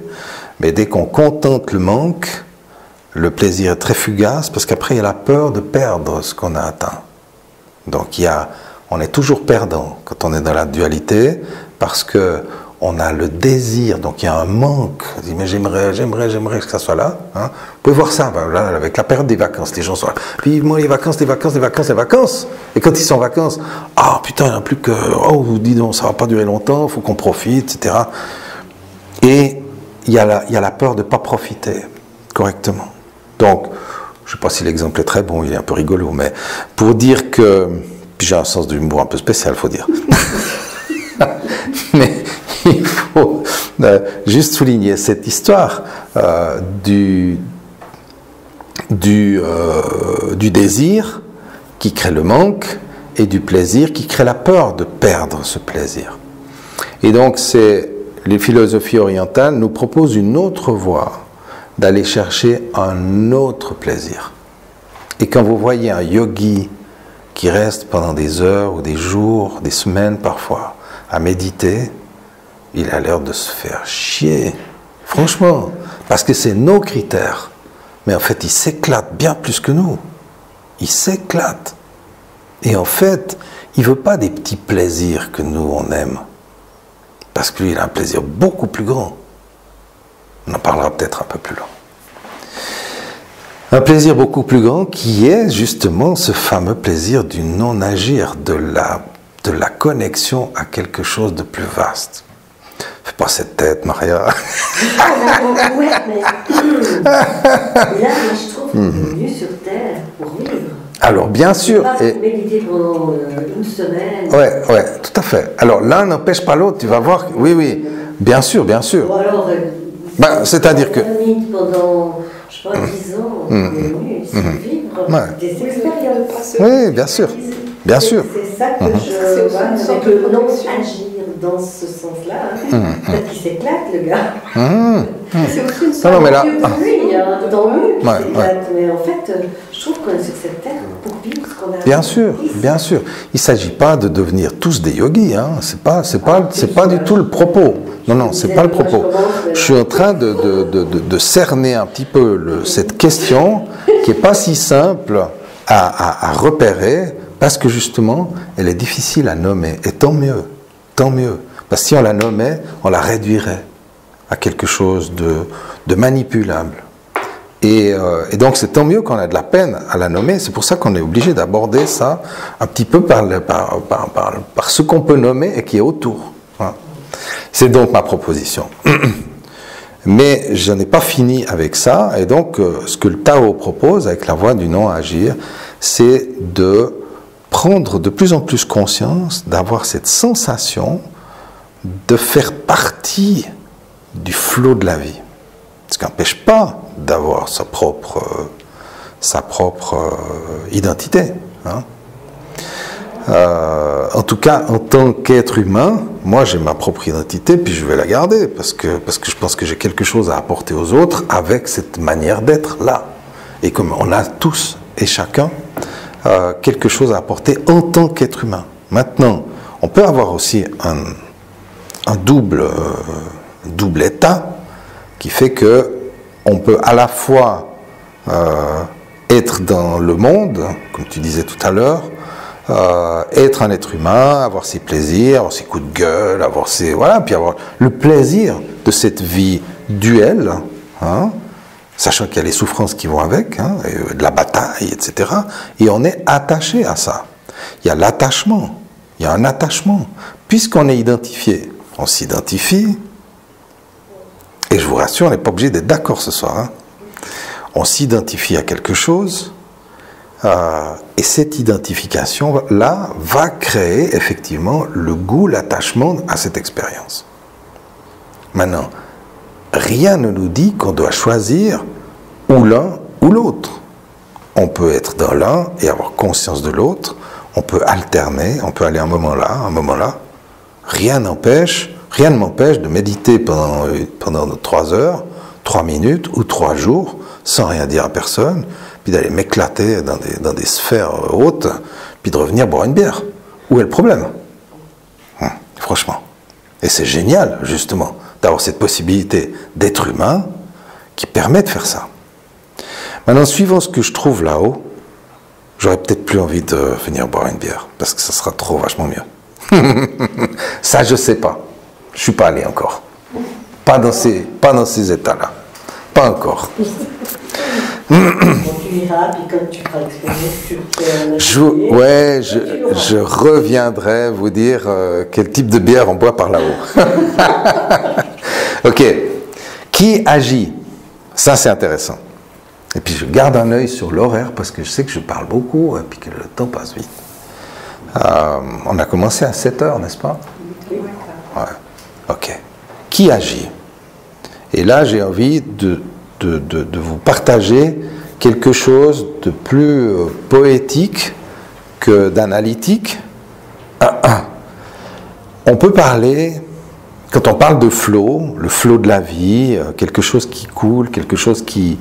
mais dès qu'on contente le manque, le plaisir est très fugace parce qu'après il y a la peur de perdre ce qu'on a atteint. Donc on est toujours perdant quand on est dans la dualité parce que on a le désir, donc il y a un manque. On dit mais j'aimerais que ça soit là. Hein. Vous pouvez voir ça là, avec la période des vacances, les gens sont là. Vivement les vacances. Et quand ils sont en vacances, ah putain, il n'y en a plus que, oh dis donc, ça va pas durer longtemps, il faut qu'on profite, etc. Et il y a la peur de ne pas profiter correctement. Donc, je ne sais pas si l'exemple est très bon, il est un peu rigolo, mais pour dire que, puis j'ai un sens de l'humour un peu spécial, il faut dire. Mais il faut juste souligner cette histoire du désir qui crée le manque et du plaisir qui crée la peur de perdre ce plaisir. Et donc les philosophies orientales nous proposent une autre voie d'aller chercher un autre plaisir. Et quand vous voyez un yogi qui reste pendant des heures ou des jours, des semaines parfois, à méditer, il a l'air de se faire chier, franchement, parce que c'est nos critères. Mais en fait, il s'éclate bien plus que nous. Il s'éclate. Et en fait, il ne veut pas des petits plaisirs que nous, on aime. Parce que lui, il a un plaisir beaucoup plus grand. On en parlera peut-être un peu plus loin. Un plaisir beaucoup plus grand qui est justement ce fameux plaisir du non-agir, de la connexion à quelque chose de plus vaste. Fais pas cette tête, Maria. Ouais, mais là, je trouve qu'on est venu sur Terre pour vivre. Alors, bien sûr. Pas pour méditer pendant une semaine. Ouais, tout à fait. Alors, l'un n'empêche pas l'autre, tu vas voir. Oui, bien sûr. Ou alors, c'est-à-dire que. Pendant, je sais pas, 10 ans, on est venu ici vivre des expériences. Oui, bien sûr. Bien sûr. C'est ça que je vois avec le non-agir dans ce sens-là. Peut-être qu'il s'éclate, le gars. C'est aussi une sorte de lui, tant mieux qu'il s'éclate. Mais en fait, je trouve qu'on est sur cette terre pour vivre ce qu'on a. Bien sûr. Il ne s'agit pas de devenir tous des yogis. Hein. C'est pas du tout le propos. Non, c'est pas le propos. Je suis en train de cerner un petit peu cette question qui n'est pas si simple à repérer. Parce que justement, elle est difficile à nommer. Et tant mieux. Parce que si on la nommait, on la réduirait à quelque chose de manipulable. Et donc c'est tant mieux qu'on a de la peine à la nommer. C'est pour ça qu'on est obligé d'aborder ça un petit peu par ce qu'on peut nommer et qui est autour. Hein. C'est donc ma proposition. Mais je n'ai pas fini avec ça. Et donc ce que le Tao propose avec la voie du non-agir, c'est de prendre de plus en plus conscience, d'avoir cette sensation de faire partie du flot de la vie. Ce qui n'empêche pas d'avoir sa propre identité. Hein. En tout cas, en tant qu'être humain, moi j'ai ma propre identité, puis je vais la garder, parce que je pense que j'ai quelque chose à apporter aux autres avec cette manière d'être là. Et comme on a tous et chacun quelque chose à apporter en tant qu'être humain. Maintenant, on peut avoir aussi un double état qui fait que on peut à la fois être dans le monde, comme tu disais tout à l'heure, être un être humain, avoir ses plaisirs, avoir ses coups de gueule, avoir ses... Voilà, puis avoir le plaisir de cette vie duelle, hein, sachant qu'il y a les souffrances qui vont avec, hein, de la bataille, etc. Et on est attaché à ça. Il y a l'attachement, il y a un attachement. Puisqu'on est identifié, on s'identifie, et je vous rassure, on n'est pas obligé d'être d'accord ce soir. Hein. On s'identifie à quelque chose, et cette identification-là va créer effectivement le goût, l'attachement à cette expérience. Maintenant, rien ne nous dit qu'on doit choisir ou l'un ou l'autre. On peut être dans l'un et avoir conscience de l'autre, on peut alterner, on peut aller un moment là, un moment là. Rien ne m'empêche de méditer pendant 3 heures, 3 minutes ou 3 jours, sans rien dire à personne, puis d'aller m'éclater dans des sphères hautes, puis de revenir boire une bière. Où est le problème? Franchement. Et c'est génial, justement, d'avoir cette possibilité d'être humain qui permet de faire ça. Maintenant, suivant ce que je trouve là-haut, j'aurais peut-être plus envie de venir boire une bière, parce que ça sera trop vachement mieux. Ça, je sais pas. Je suis pas allé encore. Pas dans ces états-là. Pas encore. Bon, tu iras, puis comme tu feras l'expérience, je reviendrai vous dire quel type de bière on boit par là-haut. Ok. Qui agit? Ça, c'est intéressant. Et puis, je garde un œil sur l'horaire parce que je sais que je parle beaucoup et puis que le temps passe vite. On a commencé à 7 heures, n'est-ce pas? Ouais. Ok. Qui agit? Et là, j'ai envie de vous partager quelque chose de plus poétique que d'analytique. On peut parler, quand on parle de flow, le flow de la vie, quelque chose qui coule, quelque chose qui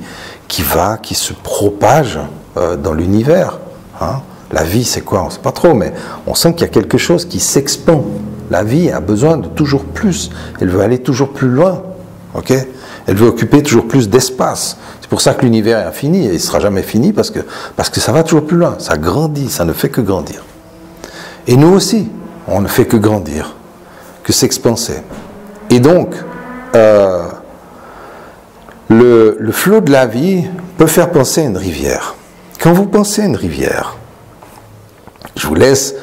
se propage dans l'univers. Hein. La vie, c'est quoi? On ne sait pas trop, mais on sent qu'il y a quelque chose qui s'expand. La vie a besoin de toujours plus. Elle veut aller toujours plus loin. Ok? Elle veut occuper toujours plus d'espace. C'est pour ça que l'univers est infini et il ne sera jamais fini parce que ça va toujours plus loin. Ça grandit, ça ne fait que grandir. Et nous aussi, on ne fait que grandir, que s'expanser. Et donc, le flot de la vie peut faire penser à une rivière. Quand vous pensez à une rivière, je vous laisse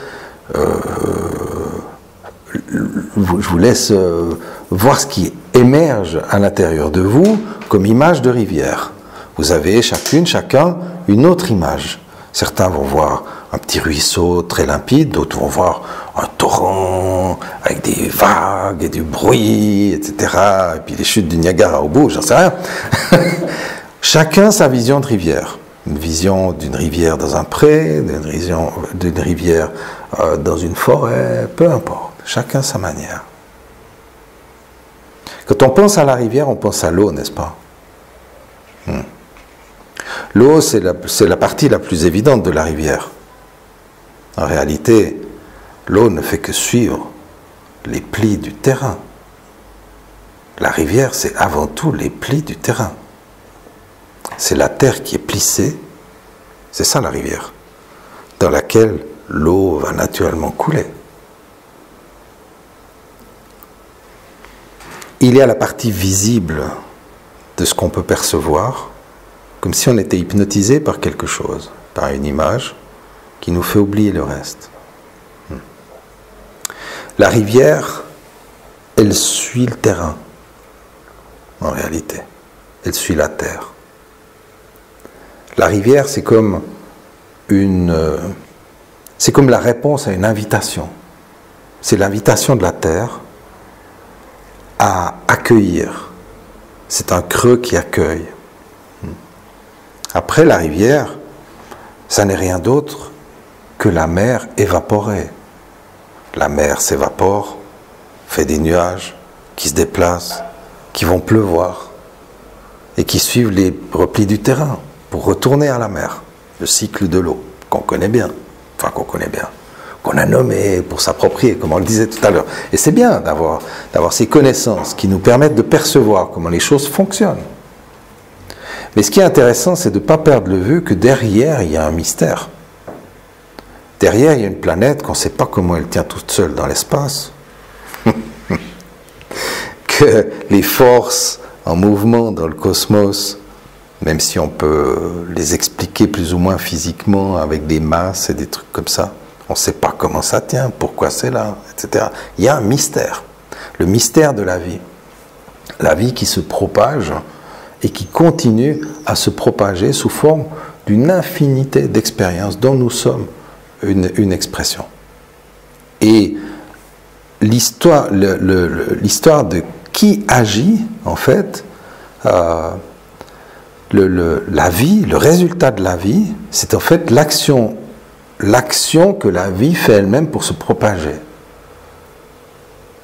voir ce qui émerge à l'intérieur de vous comme image de rivière. Vous avez chacun une autre image. Certains vont voir un petit ruisseau très limpide, d'autres vont voir un torrent avec des vagues et du bruit, etc. Et puis les chutes du Niagara au bout, j'en sais rien. Chacun sa vision de rivière. Une vision d'une rivière dans un pré, d'une rivière dans une forêt, peu importe. Chacun sa manière. Quand on pense à la rivière, on pense à l'eau, n'est-ce pas? L'eau, c'est la partie la plus évidente de la rivière. En réalité, l'eau ne fait que suivre les plis du terrain. La rivière, c'est avant tout les plis du terrain. C'est la terre qui est plissée, c'est ça la rivière, dans laquelle l'eau va naturellement couler. Il y a la partie visible de ce qu'on peut percevoir, comme si on était hypnotisé par quelque chose, par une image qui nous fait oublier le reste. La rivière, elle suit le terrain, en réalité. Elle suit la terre. La rivière, c'est comme la réponse à une invitation. C'est l'invitation de la terre à accueillir. C'est un creux qui accueille. Après, la rivière, ça n'est rien d'autre que la mer évaporée. La mer s'évapore, fait des nuages qui se déplacent, qui vont pleuvoir et qui suivent les replis du terrain pour retourner à la mer. Le cycle de l'eau, qu'on connaît bien, qu'on a nommé pour s'approprier, comme on le disait tout à l'heure. Et c'est bien d'avoir ces connaissances qui nous permettent de percevoir comment les choses fonctionnent. Mais ce qui est intéressant, c'est de ne pas perdre de vue que derrière, il y a un mystère. derrière, il y a une planète qu'on ne sait pas comment elle tient toute seule dans l'espace. Que les forces en mouvement dans le cosmos, même si on peut les expliquer plus ou moins physiquement avec des masses et des trucs comme ça, on ne sait pas comment ça tient, pourquoi c'est là, etc. Il y a un mystère, le mystère de la vie qui se propage et qui continue à se propager sous forme d'une infinité d'expériences dont nous sommes une expression. Et l'histoire de qui agit, en fait, la vie, le résultat de la vie, c'est en fait l'action que la vie fait elle-même pour se propager.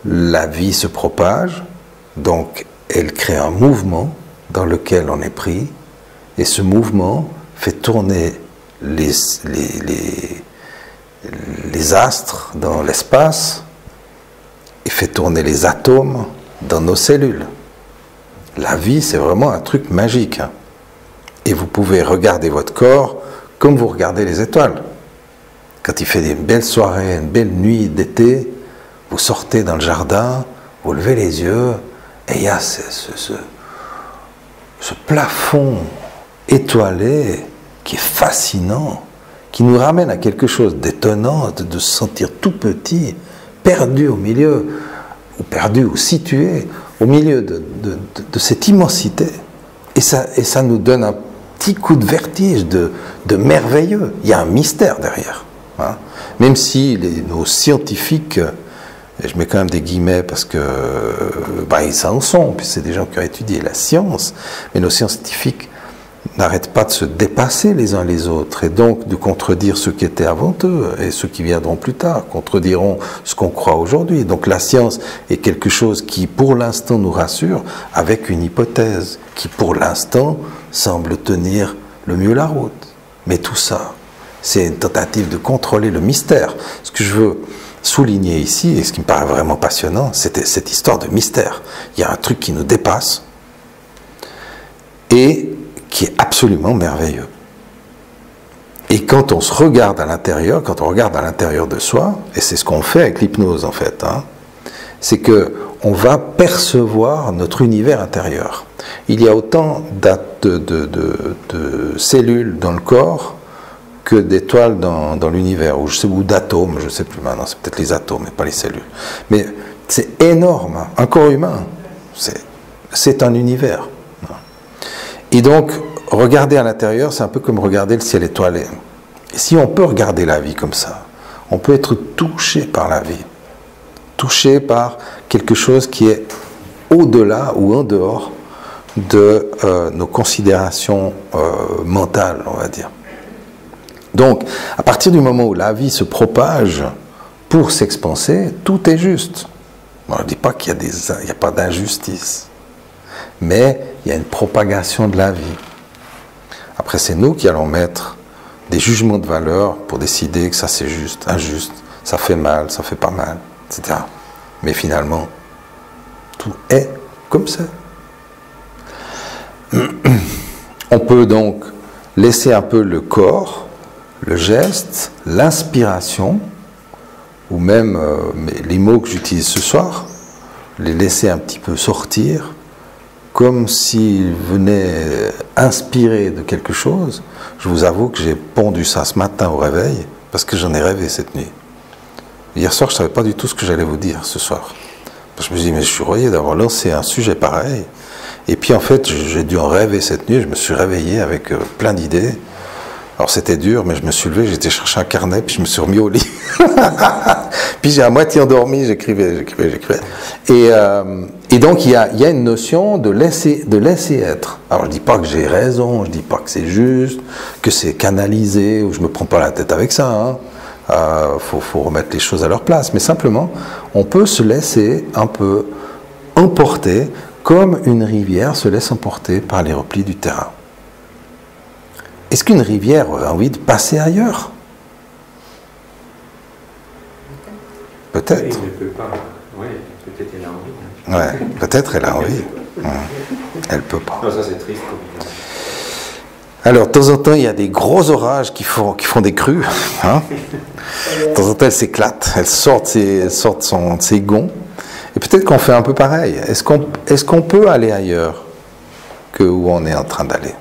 La vie se propage, donc elle crée un mouvement dans lequel on est pris, et ce mouvement fait tourner les astres dans l'espace, et fait tourner les atomes dans nos cellules. La vie, c'est vraiment un truc magique. Hein. Et vous pouvez regarder votre corps comme vous regardez les étoiles. Quand il fait une belle soirée, une belle nuit d'été, vous sortez dans le jardin, vous levez les yeux, et il y a ce plafond étoilé qui est fascinant, qui nous ramène à quelque chose d'étonnant, de se sentir tout petit, perdu au milieu, ou situé au milieu de cette immensité. Et ça nous donne un petit coup de vertige, de merveilleux. Il y a un mystère derrière. Hein. Même si nos scientifiques, et je mets quand même des guillemets parce que ils en sont, puis c'est des gens qui ont étudié la science, mais nos scientifiques n'arrêtent pas de se dépasser les uns les autres, et donc de contredire ceux qui étaient avant eux, et ceux qui viendront plus tard, contrediront ce qu'on croit aujourd'hui. Donc la science est quelque chose qui, pour l'instant, nous rassure, avec une hypothèse, qui, pour l'instant, semble tenir le mieux la route. Mais tout ça, c'est une tentative de contrôler le mystère. Ce que je veux souligner ici, et ce qui me paraît vraiment passionnant, c'était cette histoire de mystère. Il y a un truc qui nous dépasse, et qui est absolument merveilleux. Et quand on se regarde à l'intérieur, quand on regarde à l'intérieur de soi, et c'est ce qu'on fait avec l'hypnose en fait, hein, c'est que on va percevoir notre univers intérieur. Il y a autant de cellules dans le corps que d'étoiles dans l'univers, ou d'atomes, je ne sais plus maintenant, c'est peut-être les atomes et pas les cellules. Mais c'est énorme, un corps humain, c'est un univers. Et donc, regarder à l'intérieur, c'est un peu comme regarder le ciel étoilé. Et si on peut regarder la vie comme ça, on peut être touché par la vie, touché par quelque chose qui est au-delà ou en dehors de nos considérations mentales, on va dire. Donc, à partir du moment où la vie se propage pour s'expanser, tout est juste. On ne dit pas qu'il n'y a pas d'injustice. Mais il y a une propagation de la vie. Après, c'est nous qui allons mettre des jugements de valeur pour décider que ça c'est juste, injuste, ça fait mal, ça fait pas mal, etc. Mais finalement, tout est comme ça. On peut donc laisser un peu le corps, le geste, l'inspiration, ou même les mots que j'utilise ce soir, les laisser un petit peu sortir, comme s'il venait inspirer de quelque chose. Je vous avoue que j'ai pondu ça ce matin au réveil, parce que j'en ai rêvé cette nuit. Hier soir, je ne savais pas du tout ce que j'allais vous dire ce soir. Je me suis dit, mais je suis royé d'avoir lancé un sujet pareil. Et puis en fait, j'ai dû en rêver cette nuit, je me suis réveillé avec plein d'idées. Alors c'était dur, mais je me suis levé, j'étais chercher un carnet, puis je me suis remis au lit. Puis j'ai à moitié endormi, j'écrivais. Et donc il y a une notion de laisser être. Alors je dis pas que j'ai raison, je dis pas que c'est juste, que c'est canalisé, ou je me prends pas la tête avec ça. Hein. Faut remettre les choses à leur place. Mais simplement, on peut se laisser un peu emporter, comme une rivière se laisse emporter par les replis du terrain. Est-ce qu'une rivière a envie de passer ailleurs? Peut-être. Oui, elle ne peut pas. Oui, peut-être elle a envie. Ouais, peut-être elle a envie. Elle ne peut pas. Non, ça c'est triste. Alors, de temps en temps, il y a des gros orages qui font des crues. Hein. De temps en temps, elle s'éclate, elle sort de ses gonds. Et peut-être qu'on fait un peu pareil. Est-ce qu'on peut aller ailleurs que où on est en train d'aller?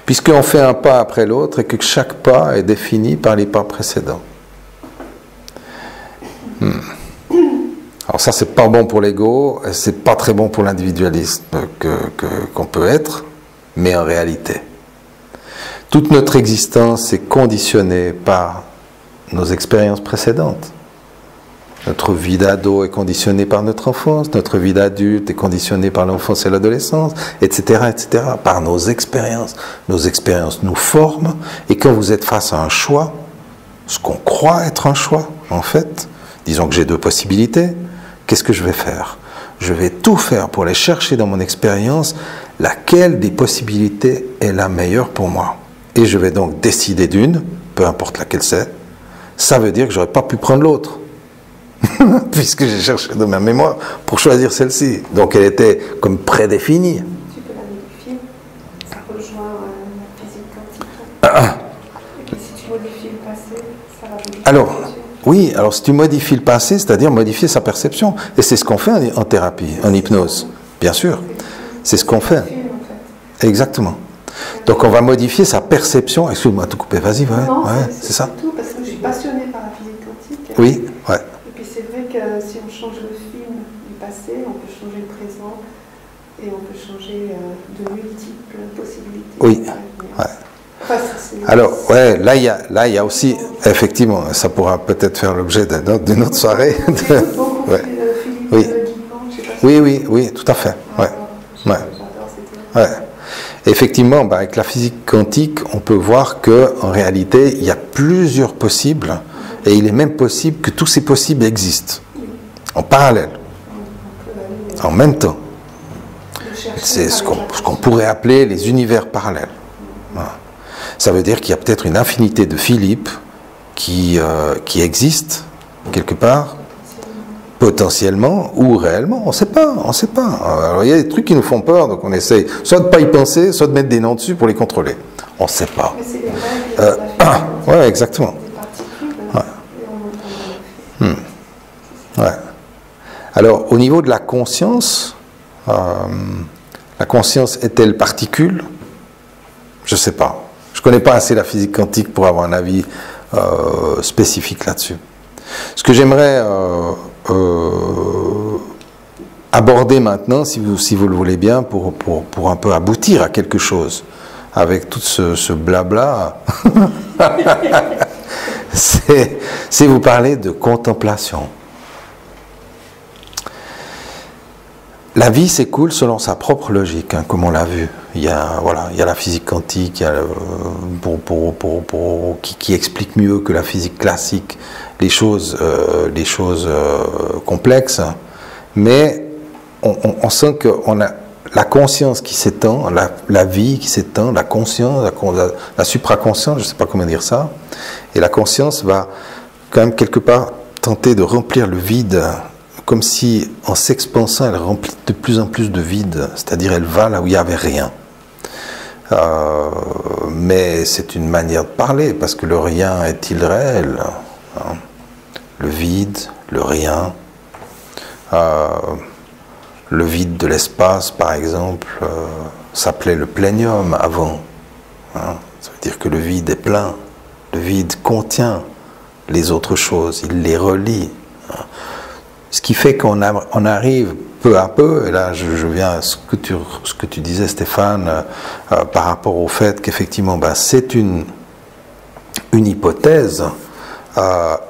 Puisqu'on fait un pas après l'autre et que chaque pas est défini par les pas précédents. Alors ça, c'est pas bon pour l'ego, et c'est pas très bon pour l'individualisme qu'on peut être, mais en réalité, toute notre existence est conditionnée par nos expériences précédentes. Notre vie d'ado est conditionnée par notre enfance, notre vie d'adulte est conditionnée par l'enfance et l'adolescence, etc., etc., par nos expériences. Nos expériences nous forment, et quand vous êtes face à un choix, ce qu'on croit être un choix, en fait, disons que j'ai deux possibilités, qu'est-ce que je vais faire? Je vais tout faire pour aller chercher dans mon expérience laquelle des possibilités est la meilleure pour moi. Et je vais donc décider d'une, peu importe laquelle c'est, ça veut dire que je n'aurais pas pu prendre l'autre. Puisque j'ai cherché dans ma mémoire pour choisir celle-ci. Donc elle était comme prédéfinie. Tu peux la modifier. Ça rejoint la physique quantique. Et puis si tu modifies le passé, ça va modifier alors, le futur. oui, alors si tu modifies le passé, c'est-à-dire modifier sa perception. Et c'est ce qu'on fait en thérapie, en hypnose. Bien sûr. C'est ce qu'on fait. Exactement. Donc on va modifier sa perception. Excuse-moi de te couper, vas-y, ouais, c'est ça. Tout parce que je suis passionnée par la physique quantique. Oui, ouais. Et puis c'est vrai que si on change le film du passé, on peut changer le présent et on peut changer de multiples possibilités. Oui, ouais. Enfin, alors, ouais, là il y a aussi, effectivement, ça pourra peut-être faire l'objet d'une autre soirée. Ouais. Oui. Oui, tout à fait. Ouais. Effectivement, avec la physique quantique, on peut voir qu'en réalité, il y a plusieurs possibles, et il est même possible que tous ces possibles existent, en parallèle, en même temps. C'est ce qu'on pourrait appeler les univers parallèles. Voilà. Ça veut dire qu'il y a peut-être une infinité de Philippe qui existent quelque part, potentiellement ou réellement, on ne sait pas. Alors, il y a des trucs qui nous font peur, donc on essaye soit de ne pas y penser, soit de mettre des noms dessus pour les contrôler. On ne sait pas. Mais c'est les règles de la physique. Ouais, exactement. Des particules, Ouais. Alors, au niveau de la conscience est-elle particule? Je ne sais pas. Je ne connais pas assez la physique quantique pour avoir un avis spécifique là-dessus. Ce que j'aimerais aborder maintenant, si vous le voulez bien, pour un peu aboutir à quelque chose, avec tout ce blabla, c'est vous parler de contemplation. La vie s'écoule selon sa propre logique, hein, comme on l'a vu. Il y a la physique quantique, qui explique mieux que la physique classique les choses complexes, mais on sent qu'on a la conscience qui s'étend, la vie qui s'étend, la conscience, la supraconscience, je ne sais pas comment dire ça, et la conscience va quand même quelque part tenter de remplir le vide, comme si en s'expansant elle remplit de plus en plus de vide, c'est-à-dire elle va là où il n'y avait rien. Mais c'est une manière de parler, parce que le rien est-il réel, hein? Le vide, le rien, le vide de l'espace par exemple, s'appelait le plénium avant, hein? Ça veut dire que le vide est plein, le vide contient les autres choses, il les relie, hein? Ce qui fait qu'on arrive peu à peu, et là je viens à ce que tu disais Stéphane, par rapport au fait qu'effectivement c'est une hypothèse,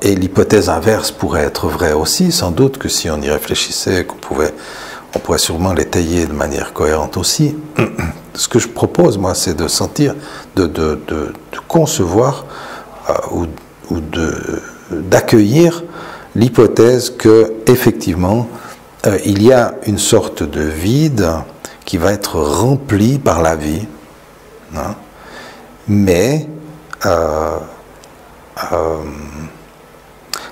et l'hypothèse inverse pourrait être vraie aussi, sans doute que si on y réfléchissait, on pourrait sûrement l'étayer de manière cohérente aussi. Ce que je propose, moi, c'est de sentir, de concevoir ou d'accueillir l'hypothèse que effectivement il y a une sorte de vide qui va être rempli par la vie, hein, mais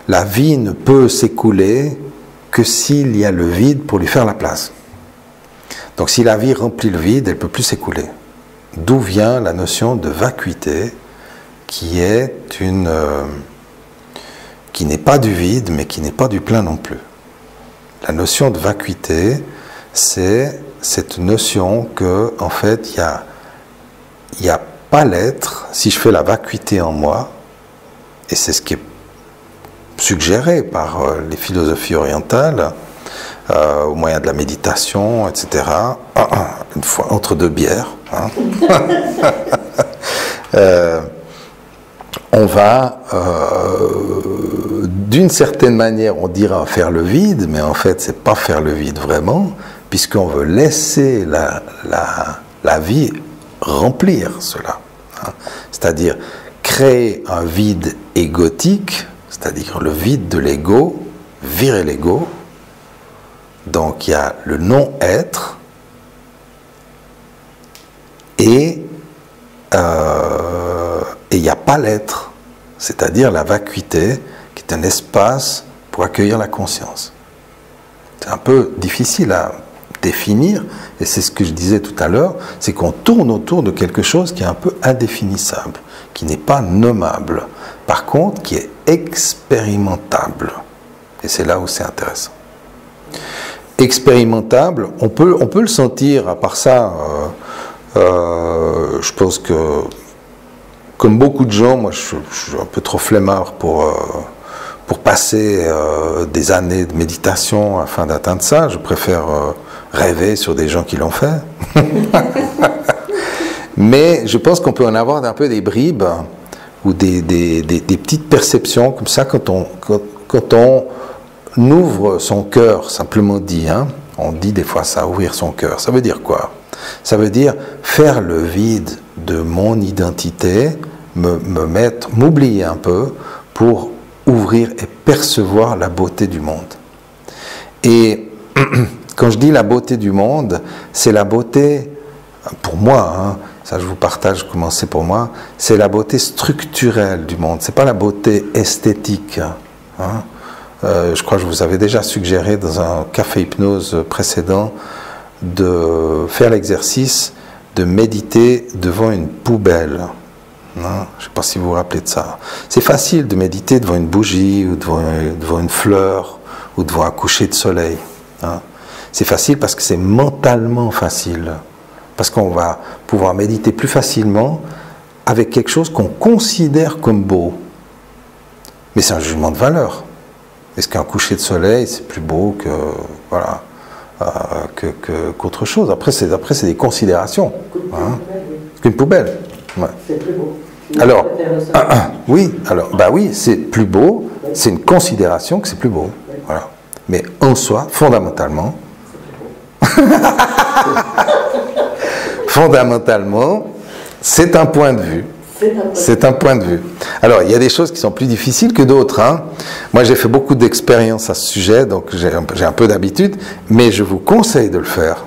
la vie ne peut s'écouler que s'il y a le vide pour lui faire la place. Donc si la vie remplit le vide, elle ne peut plus s'écouler. D'où vient la notion de vacuité, qui est qui n'est pas du vide, mais qui n'est pas du plein non plus. La notion de vacuité, c'est cette notion que, en fait, il y a pas l'être. Si je fais la vacuité en moi, et c'est ce qui est suggéré par les philosophies orientales, au moyen de la méditation, etc., une fois entre deux bières, hein, on va, d'une certaine manière, on dira faire le vide, mais en fait, c'est pas faire le vide vraiment, puisqu'on veut laisser la vie remplir cela. Hein. C'est-à-dire créer un vide égotique, c'est-à-dire le vide de l'ego, virer l'ego. Donc il y a le non-être et il n'y a pas l'être, c'est-à-dire la vacuité, qui est un espace pour accueillir la conscience. C'est un peu difficile à définir, et c'est ce que je disais tout à l'heure, c'est qu'on tourne autour de quelque chose qui est un peu indéfinissable, qui n'est pas nommable, par contre qui est expérimentable. Et c'est là où c'est intéressant. Expérimentable, on peut le sentir, à part ça, je pense que, comme beaucoup de gens, moi je suis un peu trop flemmard pour passer des années de méditation afin d'atteindre ça. Je préfère rêver sur des gens qui l'ont fait. Mais je pense qu'on peut en avoir un peu des bribes ou des petites perceptions comme ça quand on ouvre son cœur, simplement dit. Hein, on dit des fois ça, ouvrir son cœur. Ça veut dire quoi? Ça veut dire faire le vide de mon identité, m'oublier un peu pour ouvrir et percevoir la beauté du monde. Et quand je dis la beauté du monde, c'est la beauté, pour moi, hein, ça je vous partage comment c'est pour moi, c'est la beauté structurelle du monde, c'est pas la beauté esthétique. Hein. Je crois que je vous avais déjà suggéré dans un café hypnose précédent de faire l'exercice de méditer devant une poubelle. Hein, je ne sais pas si vous vous rappelez de ça. C'est facile de méditer devant une bougie ou devant une fleur ou devant un coucher de soleil. Hein. C'est facile parce que c'est mentalement facile. Parce qu'on va pouvoir méditer plus facilement avec quelque chose qu'on considère comme beau. Mais c'est un jugement de valeur. Est-ce qu'un coucher de soleil, c'est plus beau que, voilà, qu'autre chose? Après, c'est des considérations. Hein. Qu'une poubelle. Ouais. C'est plus beau. Alors, oui, c'est plus beau, c'est une considération que c'est plus beau. Voilà. Mais en soi, fondamentalement, c'est un point de vue. C'est un point de vue. Alors, il y a des choses qui sont plus difficiles que d'autres. Hein. Moi, j'ai fait beaucoup d'expériences à ce sujet, donc j'ai un peu d'habitude, mais je vous conseille de le faire.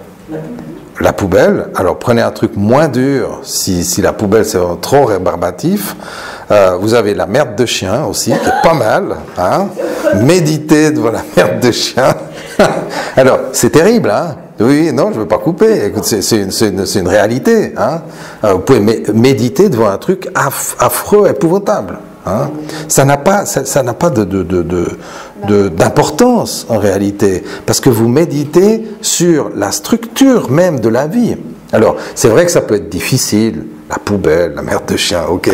La poubelle, alors prenez un truc moins dur, si la poubelle c'est trop rébarbatif, vous avez la merde de chien aussi, qui est pas mal, hein. Méditez devant la merde de chien. Alors, c'est terrible, hein. Oui, non, je ne veux pas couper, écoute, c'est une réalité, hein. Vous pouvez méditer devant un truc affreux, épouvantable. Hein. Ça n'a pas d'importance en réalité, parce que vous méditez sur la structure même de la vie. Alors, c'est vrai que ça peut être difficile, la poubelle, la merde de chien, ok.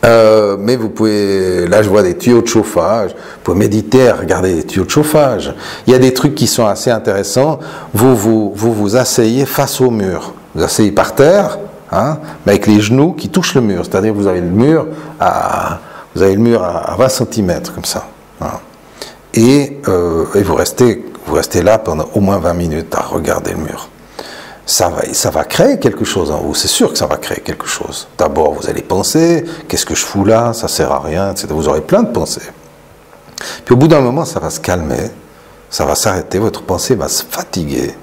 Mais vous pouvez, là je vois des tuyaux de chauffage, vous pouvez méditer à regarder des tuyaux de chauffage. Il y a des trucs qui sont assez intéressants, vous asseyez face au mur, vous asseyez par terre, hein, mais avec les genoux qui touchent le mur, c'est-à-dire que vous avez le mur à 20 cm comme ça. Hein. Et vous restez là pendant au moins 20 minutes à regarder le mur. Ça va créer quelque chose en vous, c'est sûr que ça va créer quelque chose. D'abord, vous allez penser, qu'est-ce que je fous là, ça sert à rien, etc. Vous aurez plein de pensées. Puis au bout d'un moment, ça va se calmer, ça va s'arrêter, votre pensée va se fatiguer,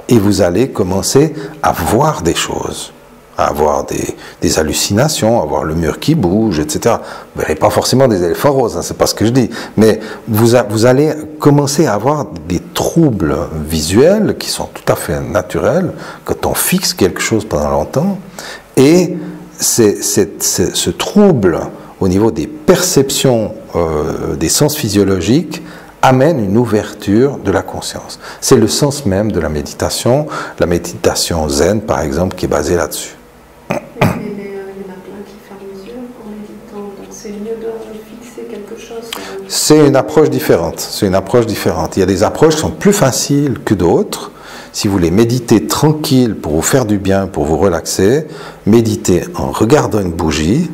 et vous allez commencer à voir des choses. à avoir des hallucinations, à avoir le mur qui bouge, etc. Vous verrez pas forcément des éléphants roses, hein, c'est pas ce que je dis, mais vous allez commencer à avoir des troubles visuels qui sont tout à fait naturels quand on fixe quelque chose pendant longtemps, et ce trouble au niveau des perceptions des sens physiologiques amène une ouverture de la conscience. C'est le sens même de la méditation zen par exemple, qui est basée là-dessus. Il y en a plein qui ferment les yeux en méditant, donc c'est mieux de fixer quelque chose. C'est une approche différente. C'est une approche différente. Il y a des approches qui sont plus faciles que d'autres. Si vous voulez méditer tranquille pour vous faire du bien, pour vous relaxer, méditez en regardant une bougie,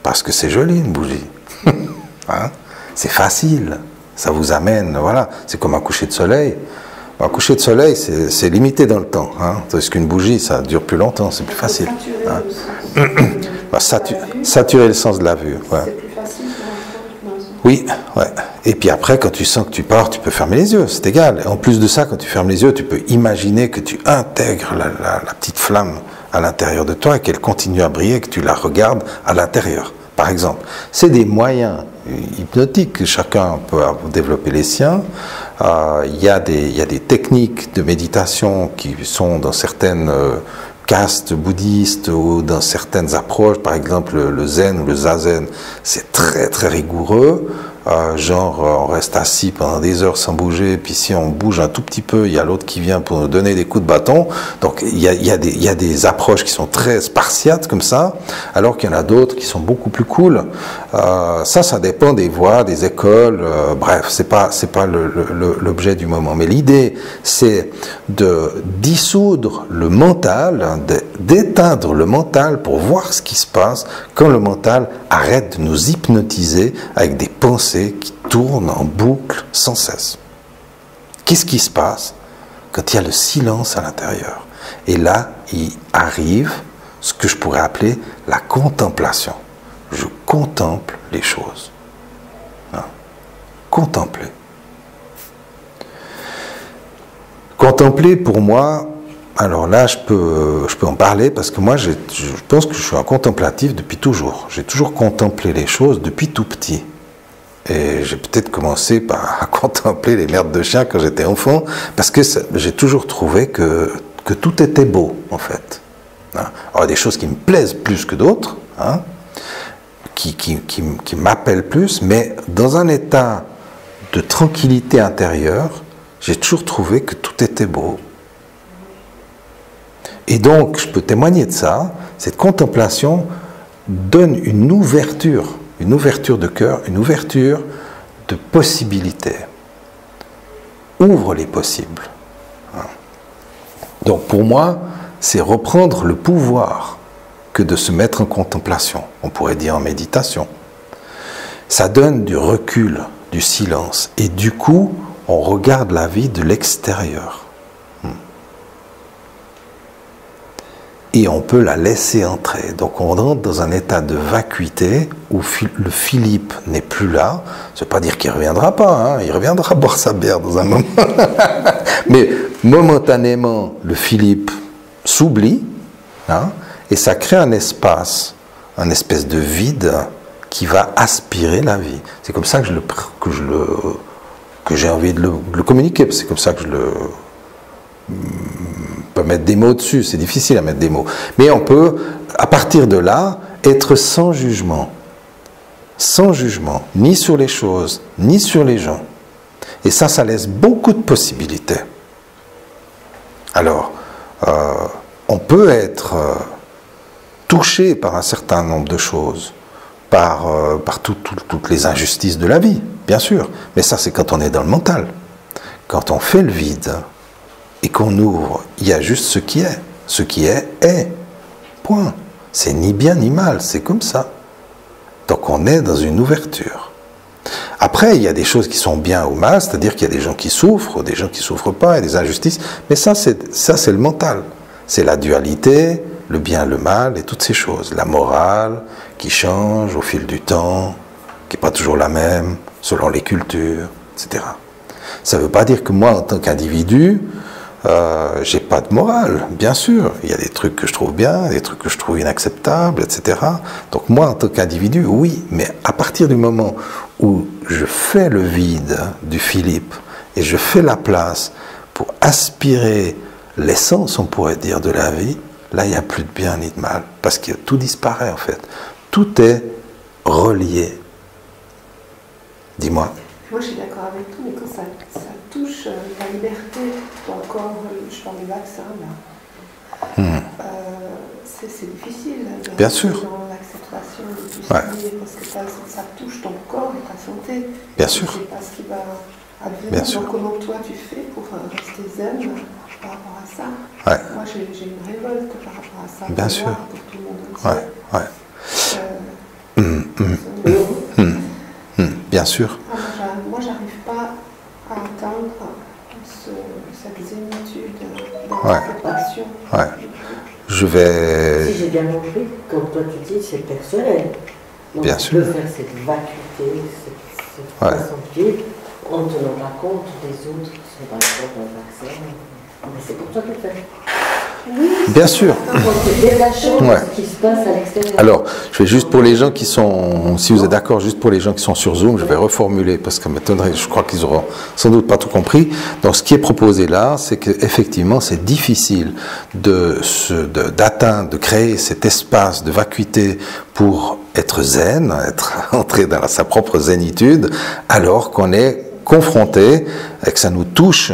parce que c'est joli une bougie. Hein? C'est facile. Ça vous amène, voilà. C'est comme un coucher de soleil. Un coucher de soleil, c'est limité dans le temps. Hein? Parce qu'une bougie, ça dure plus longtemps, c'est plus facile. Saturer le sens de la vue. Ouais. C'est plus facile pour oui, ouais. Et puis après, quand tu sens que tu pars, tu peux fermer les yeux, c'est égal. En plus de ça, quand tu fermes les yeux, tu peux imaginer que tu intègres la petite flamme à l'intérieur de toi et qu'elle continue à briller, que tu la regardes à l'intérieur, par exemple. C'est des moyens hypnotiques, chacun peut développer les siens. Il y a des techniques de méditation qui sont dans certaines castes bouddhistes ou dans certaines approches, par exemple le zen ou le zazen, c'est très très rigoureux. On reste assis pendant des heures sans bouger, puis si on bouge un tout petit peu, il y a l'autre qui vient pour nous donner des coups de bâton. Donc il y a des approches qui sont très spartiates comme ça, alors qu'il y en a d'autres qui sont beaucoup plus cool. Ça dépend des voies, des écoles, bref, c'est pas l'objet du moment. Mais l'idée, c'est de dissoudre le mental, d'éteindre le mental pour voir ce qui se passe quand le mental arrête de nous hypnotiser avec des pensées qui tournent en boucle sans cesse. Qu'est-ce qui se passe quand il y a le silence à l'intérieur? Et là, il arrive ce que je pourrais appeler la contemplation. Je contemple les choses. Hein? Contempler. Contempler, pour moi, alors là, je peux en parler parce que moi, je pense que je suis un contemplatif depuis toujours. J'ai toujours contemplé les choses depuis tout petit. Et j'ai peut-être commencé à contempler les merdes de chiens quand j'étais enfant, parce que j'ai toujours trouvé que tout était beau, en fait. Hein? Alors, il y a des choses qui me plaisent plus que d'autres, hein? qui m'appellent plus, mais dans un état de tranquillité intérieure, j'ai toujours trouvé que tout était beau. Et donc, je peux témoigner de ça, cette contemplation donne une ouverture de cœur, une ouverture de possibilités. Ouvre les possibles. Donc pour moi, c'est reprendre le pouvoir que de se mettre en contemplation. On pourrait dire en méditation. Ça donne du recul, du silence. Et du coup, on regarde la vie de l'extérieur. Et on peut la laisser entrer. Donc on rentre dans un état de vacuité où le Philippe n'est plus là. Ça ne veut pas dire qu'il ne reviendra pas, hein. Il reviendra boire sa bière dans un moment. Mais momentanément, le Philippe s'oublie, hein, et ça crée un espace, un espèce de vide qui va aspirer la vie. C'est comme ça que j'ai envie de le communiquer, c'est comme ça que je peut mettre des mots dessus, c'est difficile à mettre des mots. Mais on peut, à partir de là, être sans jugement, ni sur les choses, ni sur les gens. Et ça laisse beaucoup de possibilités. Alors, on peut être touché par un certain nombre de choses, par toutes les injustices de la vie, bien sûr. Mais ça, c'est quand on est dans le mental. Quand on fait le vide, et qu'on ouvre, il y a juste ce qui est. Ce qui est. Point. C'est ni bien ni mal, c'est comme ça. Donc on est dans une ouverture. Après, il y a des choses qui sont bien ou mal, c'est-à-dire qu'il y a des gens qui souffrent, des gens qui ne souffrent pas, et des injustices. Mais ça, c'est le mental. C'est la dualité, le bien, le mal, et toutes ces choses. La morale qui change au fil du temps, qui n'est pas toujours la même, selon les cultures, etc. Ça ne veut pas dire que moi, en tant qu'individu, j'ai pas de morale, bien sûr. Il y a des trucs que je trouve bien, des trucs que je trouve inacceptables, etc. Donc moi, en tant qu'individu, oui, mais à partir du moment où je fais le vide du Philippe et je fais la place pour aspirer l'essence, on pourrait dire, de la vie, là, il n'y a plus de bien ni de mal, parce que tout disparaît, en fait. Tout est relié. Dis-moi. Moi, je suis d'accord avec tout, mais quand ça touche la liberté, encore, je parle des vaccins, là, c'est difficile. Bien sûr. Dans l'acceptation de tout ça, parce que ça touche ton corps et ta santé. Bien sûr. Je ne sais pas ce qui va advenir. Bien sûr. Donc, comment toi, tu fais pour rester zen par rapport à ça? Ouais. Moi, j'ai une révolte par rapport à ça. Bien sûr. Pour tout le monde aussi. Bien sûr. Moi, j'arrive pas à atteindre cette zénitude dans l'acceptation. Ouais. Je vais... Si j'ai bien compris, comme toi tu dis, c'est personnel. Donc bien tu sûr. peux faire cette vacuité, cette façon de vivre, en ne tenant pas compte des autres qui sont par exemple dans le vaccin. Mais c'est pour toi que tu le fais. Oui, bien sûr. Ouais. Ce qui se passe à l'extérieur. Alors, je vais juste pour les gens qui sont, si vous êtes d'accord, juste pour les gens qui sont sur Zoom, je vais reformuler parce que m'étonnerait, je crois qu'ils auront sans doute pas tout compris. Donc, ce qui est proposé là, c'est qu'effectivement, c'est difficile d'atteindre, de créer cet espace de vacuité pour être zen, entrer dans sa propre zénitude, alors qu'on est confronté et que ça nous touche.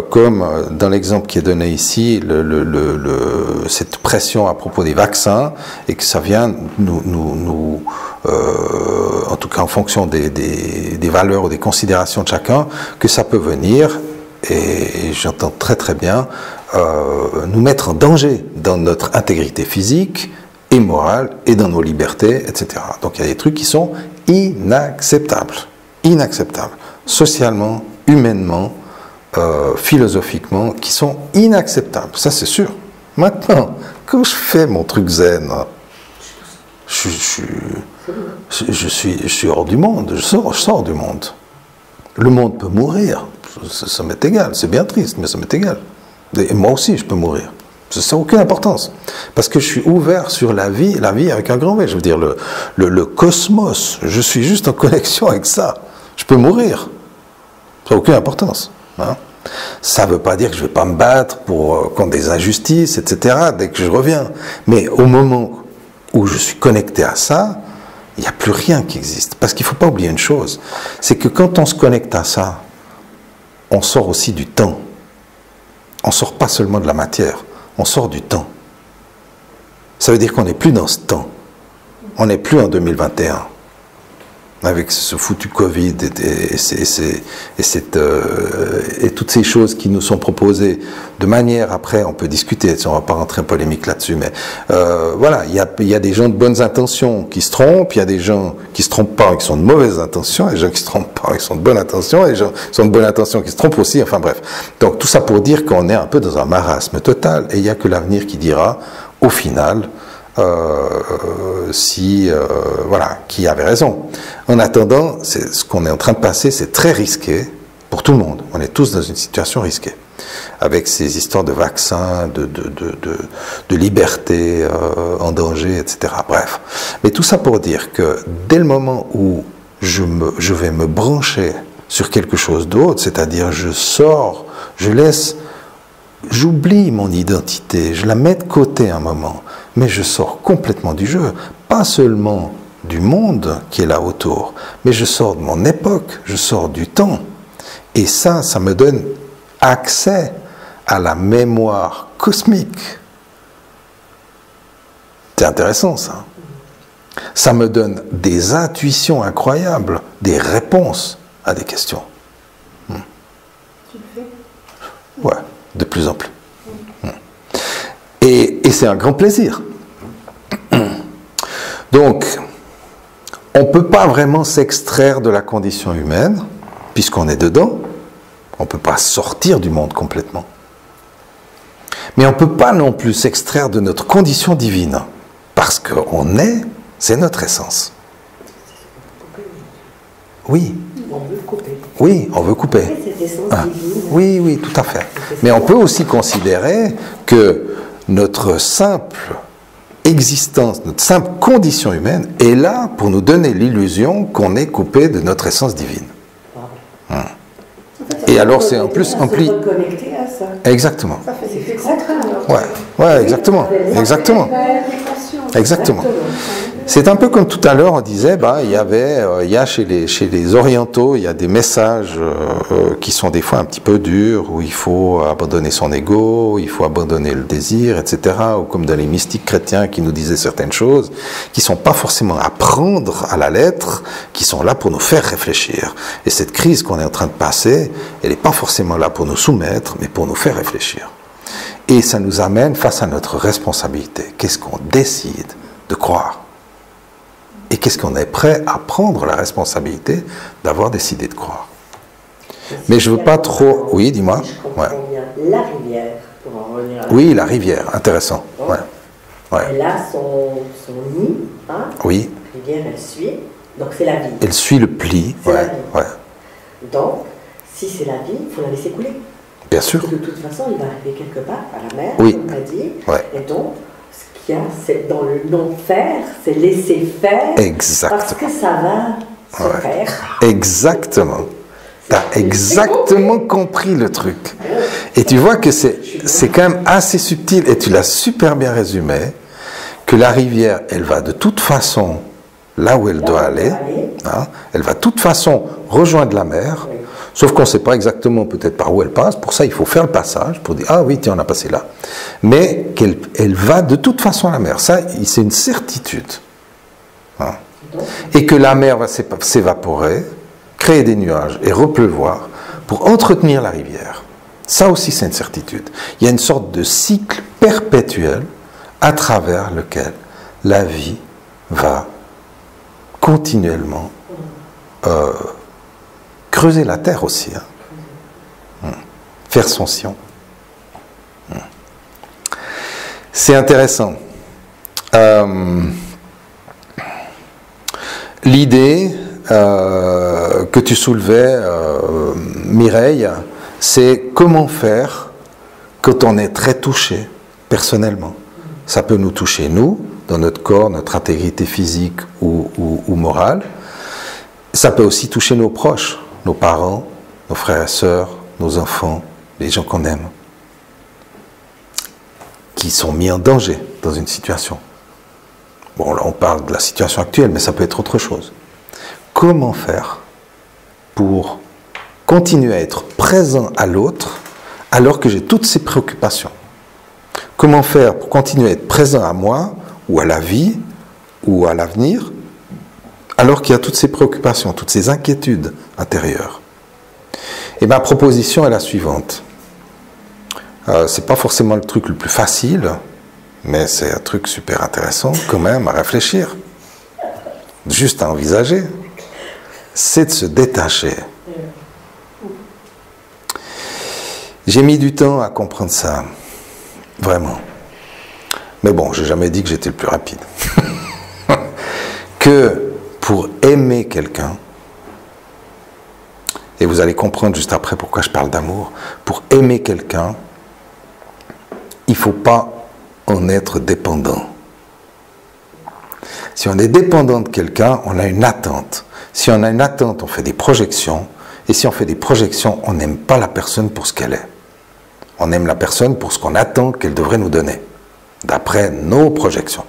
Comme dans l'exemple qui est donné ici, cette pression à propos des vaccins, et que ça vient en tout cas en fonction des valeurs ou des considérations de chacun, que ça peut venir, et j'entends très très bien, nous mettre en danger dans notre intégrité physique et morale, et dans nos libertés, etc. Donc il y a des trucs qui sont inacceptables, socialement, humainement, philosophiquement, qui sont inacceptables, ça c'est sûr. Maintenant, quand je fais mon truc zen, je suis hors du monde, je sors du monde. Le monde peut mourir, ça m'est égal, c'est bien triste, mais ça m'est égal. Et moi aussi, je peux mourir. Ça n'a aucune importance. Parce que je suis ouvert sur la vie avec un grand V. Je veux dire, le cosmos, je suis juste en connexion avec ça. Je peux mourir. Ça n'a aucune importance. Hein? Ça ne veut pas dire que je ne vais pas me battre contre des injustices, etc., dès que je reviens. Mais au moment où je suis connecté à ça, il n'y a plus rien qui existe. Parce qu'il ne faut pas oublier une chose, c'est que quand on se connecte à ça, on sort aussi du temps. On ne sort pas seulement de la matière, on sort du temps. Ça veut dire qu'on n'est plus dans ce temps. On n'est plus en 2021. Avec ce foutu Covid et toutes ces choses qui nous sont proposées de manière, après on peut discuter, on ne va pas rentrer en polémique là-dessus, mais voilà, il y a des gens de bonnes intentions qui se trompent, il y a des gens qui se trompent pas et qui sont de mauvaises intentions, et des gens qui se trompent pas et qui sont de bonnes intentions, et des gens qui sont de bonnes intentions qui se trompent aussi, enfin bref. Donc tout ça pour dire qu'on est un peu dans un marasme total, et il n'y a que l'avenir qui dira, au final, voilà, qui avait raison. En attendant, ce qu'on est en train de passer, c'est très risqué pour tout le monde. On est tous dans une situation risquée, avec ces histoires de vaccins, de liberté en danger, etc. Bref. Mais tout ça pour dire que dès le moment où je vais me brancher sur quelque chose d'autre, c'est-à-dire j'oublie mon identité, je la mets de côté un moment, mais je sors complètement du jeu, pas seulement du monde qui est là autour, mais je sors de mon époque, je sors du temps. Et ça me donne accès à la mémoire cosmique. C'est intéressant ça. Ça me donne des intuitions incroyables, des réponses à des questions. Tu le fais ? Ouais, de plus en plus. Et c'est un grand plaisir. Donc, on ne peut pas vraiment s'extraire de la condition humaine, puisqu'on est dedans. On ne peut pas sortir du monde complètement. Mais on ne peut pas non plus s'extraire de notre condition divine, parce qu'on est, c'est notre essence. Oui. on veut couper. Oui, on veut couper. Oui, oui, tout à fait. Mais on peut aussi considérer que notre simple existence, notre simple condition humaine est là pour nous donner l'illusion qu'on est coupé de notre essence divine. Et alors c'est en plus ampli. Exactement. Ça fait effet contraire. Ouais, exactement. Exactement. Exactement. C'est un peu comme tout à l'heure, on disait, il y a chez les orientaux, il y a des messages qui sont des fois un petit peu durs, où il faut abandonner son ego, il faut abandonner le désir, etc. Ou comme dans les mystiques chrétiens qui nous disaient certaines choses, qui sont pas forcément à prendre à la lettre, qui sont là pour nous faire réfléchir. Et cette crise qu'on est en train de passer, elle n'est pas forcément là pour nous soumettre, mais pour nous faire réfléchir. Et ça nous amène face à notre responsabilité. Qu'est-ce qu'on décide de croire ? Et qu'est-ce qu'on est prêt à prendre la responsabilité d'avoir décidé de croire. Mais je ne veux pas trop... Oui, dis-moi. Ouais. La rivière, pour en revenir à la oui, la rivière, intéressant. Ouais. Ouais. Elle a son nid. Hein. Oui. La rivière, elle suit. Donc c'est la vie. Elle suit le pli. C'est la vie. Donc, si c'est la vie, il faut la laisser couler. Bien sûr. Parce que de toute façon, il va arriver quelque part à la mer, oui. comme tu as dit. Ouais. Et donc, c'est dans le non-faire, c'est laisser faire. Exactement. Parce que ça va se faire. Exactement. Tu as exactement compris le truc. Et tu vois que c'est quand même assez subtil, et tu l'as super bien résumé, que la rivière, elle va de toute façon là où elle doit aller. Hein, elle va de toute façon rejoindre la mer. Oui. Sauf qu'on ne sait pas exactement peut-être par où elle passe. Pour ça, il faut faire le passage pour dire « Ah oui, tiens, on a passé là ». Mais qu'elle va de toute façon à la mer. Ça, c'est une certitude. Hein. Et que la mer va s'évaporer, créer des nuages et repleuvoir pour entretenir la rivière. Ça aussi, c'est une certitude. Il y a une sorte de cycle perpétuel à travers lequel la vie va continuellement creuser la terre aussi, hein. Faire son sillon. C'est intéressant. L'idée que tu soulevais, Mireille, c'est comment faire quand on est très touché personnellement. Ça peut nous toucher, nous, dans notre corps, notre intégrité physique ou morale. Ça peut aussi toucher nos proches, nos parents, nos frères et sœurs, nos enfants, les gens qu'on aime, qui sont mis en danger dans une situation. Bon, là, on parle de la situation actuelle, mais ça peut être autre chose. Comment faire pour continuer à être présent à l'autre alors que j'ai toutes ces préoccupations? Comment faire pour continuer à être présent à moi, ou à la vie, ou à l'avenir, alors qu'il y a toutes ces préoccupations, toutes ces inquiétudes intérieures? Et ma proposition est la suivante. C'est pas forcément le truc le plus facile, mais c'est un truc super intéressant quand même à réfléchir, juste à envisager. C'est de se détacher. J'ai mis du temps à comprendre ça, vraiment. Mais bon, j'ai jamais dit que j'étais le plus rapide. Que pour aimer quelqu'un, et vous allez comprendre juste après pourquoi je parle d'amour, pour aimer quelqu'un, il ne faut pas en être dépendant. Si on est dépendant de quelqu'un, on a une attente. Si on a une attente, on fait des projections. Et si on fait des projections, on n'aime pas la personne pour ce qu'elle est. On aime la personne pour ce qu'on attend qu'elle devrait nous donner, d'après nos projections.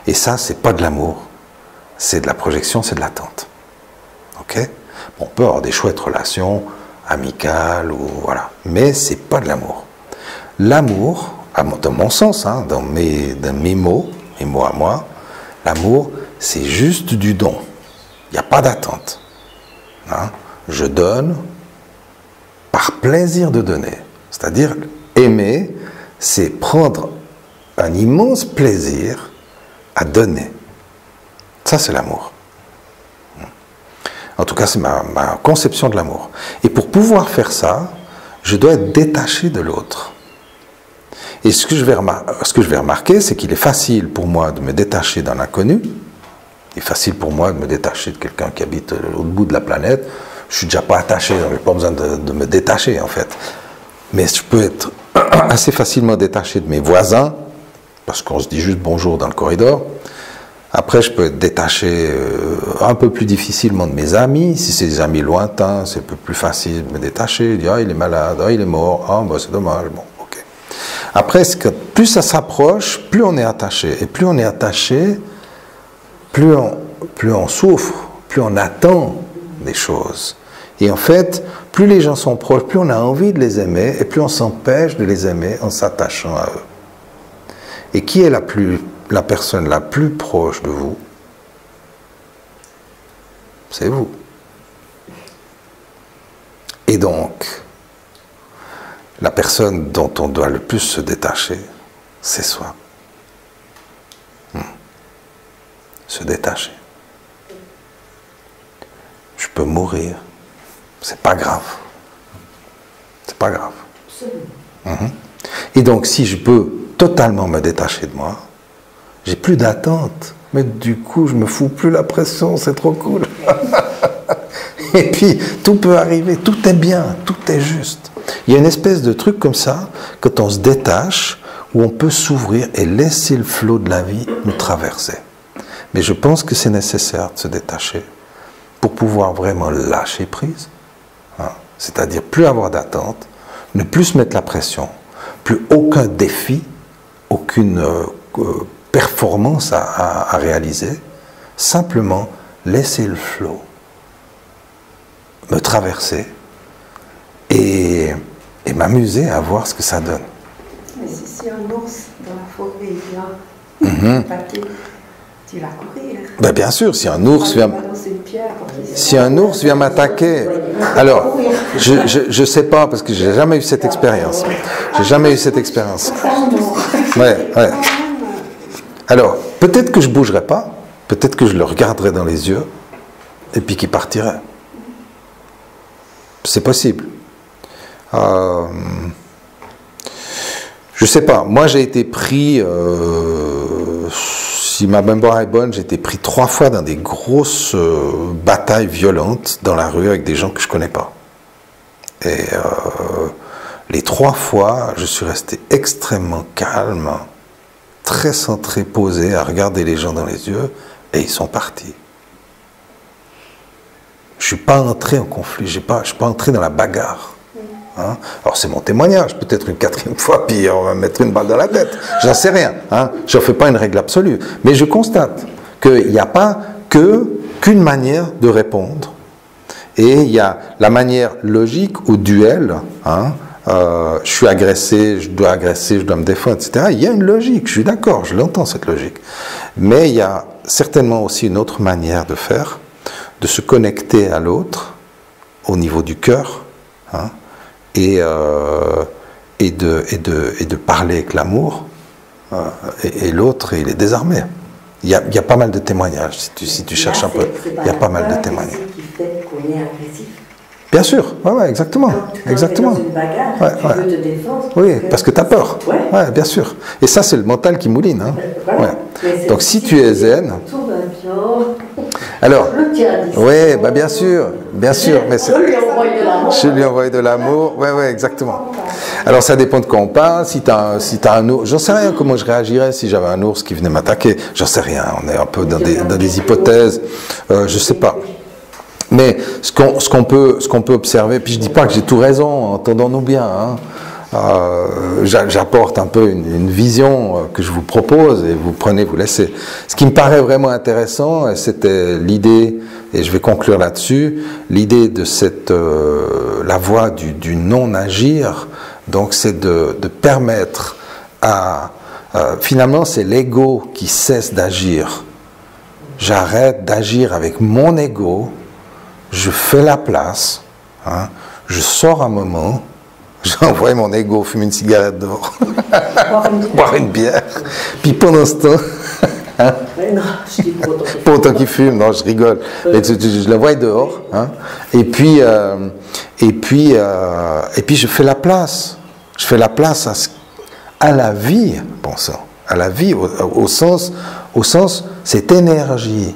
Et ça, c'est pas de l'amour. C'est de la projection, c'est de l'attente. Ok ? On peut avoir des chouettes relations amicales, ou voilà. Mais c'est pas de l'amour. L'amour, dans mon sens, hein, dans mes mots à moi, l'amour, c'est juste du don. Il n'y a pas d'attente. Hein? Je donne par plaisir de donner. C'est-à-dire, aimer, c'est prendre un immense plaisir à donner. Ça, c'est l'amour. En tout cas, c'est ma conception de l'amour. Et pour pouvoir faire ça, je dois être détaché de l'autre. Et ce que je vais remarquer, c'est qu'il est facile pour moi de me détacher d'un inconnu, Il est facile pour moi de me détacher de quelqu'un qui habite à l'autre bout de la planète. Je suis déjà pas attaché, je n'ai pas besoin de me détacher en fait. Mais je peux être assez facilement détaché de mes voisins, parce qu'on se dit juste bonjour dans le corridor. Après, je peux être détaché un peu plus difficilement de mes amis. Si c'est des amis lointains, c'est un peu plus facile de me détacher. Dire, ah, il est malade, ah, il est mort, ah, bah, c'est dommage. Bon, ok. Après, plus ça s'approche, plus on est attaché. Et plus on est attaché, plus on souffre, plus on attend des choses. Et en fait, plus les gens sont proches, plus on a envie de les aimer, et plus on s'empêche de les aimer en s'attachant à eux. Et qui est la personne la plus proche de vous? C'est vous. Et donc, la personne dont on doit le plus se détacher, c'est soi. Se détacher. Je peux mourir. C'est pas grave. C'est pas grave. Et donc, si je peux totalement me détacher de moi, j'ai plus d'attente. Mais du coup, je me fous plus la pression, c'est trop cool. Et puis, tout peut arriver, tout est bien, tout est juste. Il y a une espèce de truc comme ça, quand on se détache, où on peut s'ouvrir et laisser le flot de la vie nous traverser. Mais je pense que c'est nécessaire de se détacher pour pouvoir vraiment lâcher prise. Hein? C'est-à-dire plus avoir d'attente, ne plus se mettre la pression, plus aucun défi, aucune performance à réaliser, simplement laisser le flot me traverser et m'amuser à voir ce que ça donne. Mais si un ours dans la forêt vient attaquer, tu vas courir. Ben bien sûr, si un ours vient m'attaquer, alors je sais pas parce que j'ai jamais eu cette expérience. J'ai jamais eu cette expérience. Ouais. Alors peut-être que je bougerai pas, peut-être que je le regarderai dans les yeux et puis qu'il partirait. C'est possible. Je sais pas. Moi, j'ai été pris, si ma mémoire est bonne, j'ai été pris 3 fois dans des grosses batailles violentes dans la rue avec des gens que je connais pas. Et les 3 fois, je suis resté extrêmement calme, très centré, posé, à regarder les gens dans les yeux, et ils sont partis. Je ne suis pas entré en conflit, je ne suis pas entré dans la bagarre. Hein? Alors c'est mon témoignage, peut-être une 4e fois, puis on va mettre une balle dans la tête. J'en sais rien, hein? Je ne fais pas une règle absolue. Mais je constate qu'il n'y a pas qu'une manière de répondre. Et il y a la manière logique ou duel. Hein? Je suis agressé, je dois me défendre, etc. Il y a une logique, je suis d'accord, je l'entends cette logique. Mais il y a certainement aussi une autre manière de faire, de se connecter à l'autre au niveau du cœur, hein, et de parler avec l'amour, et l'autre, il est désarmé. Il y a pas mal de témoignages, si tu cherches un peu, il y a pas mal de témoignages. Qui fait qu'on est agressif. Bien sûr, ouais, exactement. Exactement. Dans une bagarre, tu veux te défendre. Oui, parce que tu as peur. Ouais, bien sûr. Et ça, c'est le mental qui mouline. Hein. Voilà. Ouais. Donc, si tu es zen. Tout va bien. Alors, oui, bah bien sûr. Mais je lui envoie de l'amour. Ouais, exactement. Alors, ça dépend de quoi on parle. Si tu as un ours, j'en sais rien comment je réagirais si j'avais un ours qui venait m'attaquer. J'en sais rien. On est un peu dans des hypothèses. Je sais pas. Mais ce qu'on peut observer, puis je dis pas que j'ai tout raison, entendons-nous bien, hein, j'apporte un peu une vision que je vous propose et vous prenez, vous laissez. Ce qui me paraît vraiment intéressant, c'était l'idée, et je vais conclure là-dessus, l'idée de la voie du non-agir, donc c'est de permettre à, finalement c'est l'ego qui cesse d'agir. J'arrête d'agir avec mon ego. Je fais la place, hein, je sors un moment, j'envoie mon ego fumer une cigarette dehors, boire une bière, puis pendant ce temps, hein, pour autant qu'il fume, non, je rigole, mais je l'envoie dehors, hein, et puis je fais la place à la vie, pensons, à la vie au sens cette énergie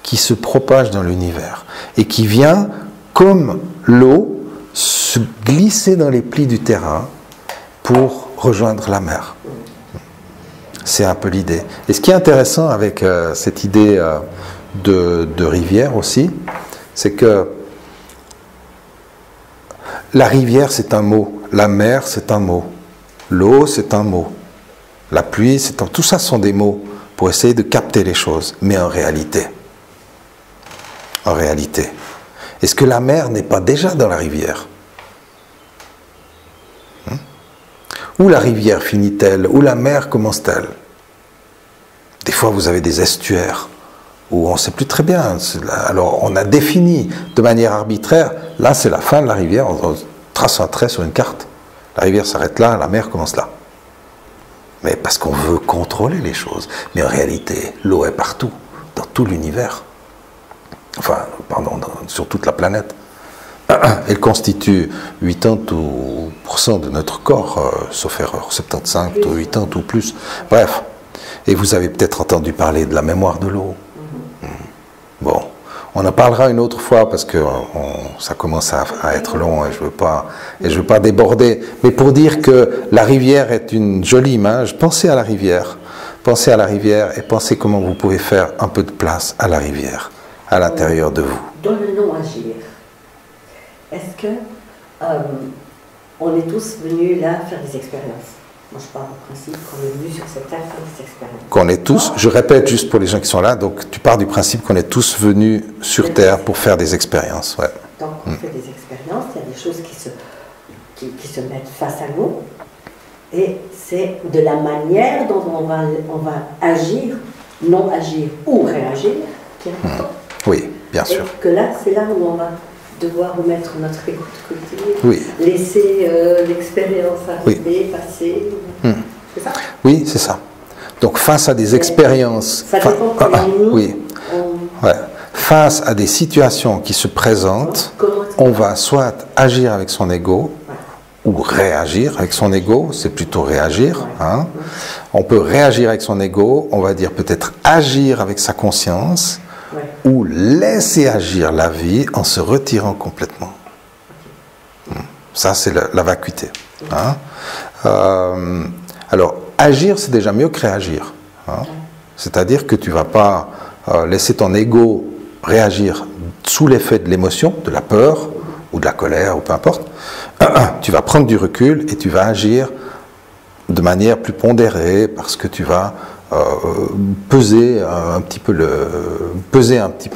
qui se propage dans l'univers et qui vient, comme l'eau, se glisser dans les plis du terrain pour rejoindre la mer. C'est un peu l'idée. Et ce qui est intéressant avec cette idée de rivière aussi, c'est que la rivière c'est un mot, la mer c'est un mot, l'eau c'est un mot, la pluie c'est un... Tout ça sont des mots pour essayer de capter les choses. Mais en réalité, est-ce que la mer n'est pas déjà dans la rivière? Où la rivière finit-elle? Où la mer commence-t-elle? Des fois, vous avez des estuaires où on ne sait plus très bien. Alors, on a défini de manière arbitraire, là, c'est la fin de la rivière, on trace un trait sur une carte. La rivière s'arrête là, la mer commence là. Mais parce qu'on veut contrôler les choses. Mais en réalité, l'eau est partout, dans tout l'univers. Enfin, pardon, sur toute la planète. Elle constitue 80% de notre corps, sauf erreur, 75 ou 80 ou plus. Bref, et vous avez peut-être entendu parler de la mémoire de l'eau. Bon, on en parlera une autre fois parce que ça commence à être long et je veux pas déborder. Mais pour dire que la rivière est une jolie image, pensez à la rivière et pensez comment vous pouvez faire un peu de place à la rivière, à l'intérieur de vous. Dans le non-agir. Est-ce que on est tous venus là faire des expériences? Moi, je parle du principe qu'on est venus sur cette terre faire des expériences. Qu'on est tous, je répète juste pour les gens qui sont là, donc tu pars du principe qu'on est tous venus sur terre pour faire des expériences. Ouais. Donc, on fait des expériences, il y a des choses qui se mettent face à nous, et c'est de la manière dont on va agir, non agir ou réagir, qui est important. Oui, bien sûr. Et que là, c'est là où on va devoir remettre notre écoute côté, oui. Laisser l'expérience arriver, passer. C'est ça? Oui, c'est ça. Donc face à des expériences, face à des situations qui se présentent, on va soit agir avec son ego, ou réagir avec son ego, c'est plutôt réagir. Hein. On peut réagir avec son ego, on va dire peut-être agir avec sa conscience, ou laisser agir la vie en se retirant complètement. Ça, c'est la vacuité. Hein. Alors, agir, c'est déjà mieux que réagir. Hein. C'est-à-dire que tu ne vas pas laisser ton ego réagir sous l'effet de l'émotion, de la peur, ou de la colère, ou peu importe. Tu vas prendre du recul et tu vas agir de manière plus pondérée parce que tu vas peser un petit peu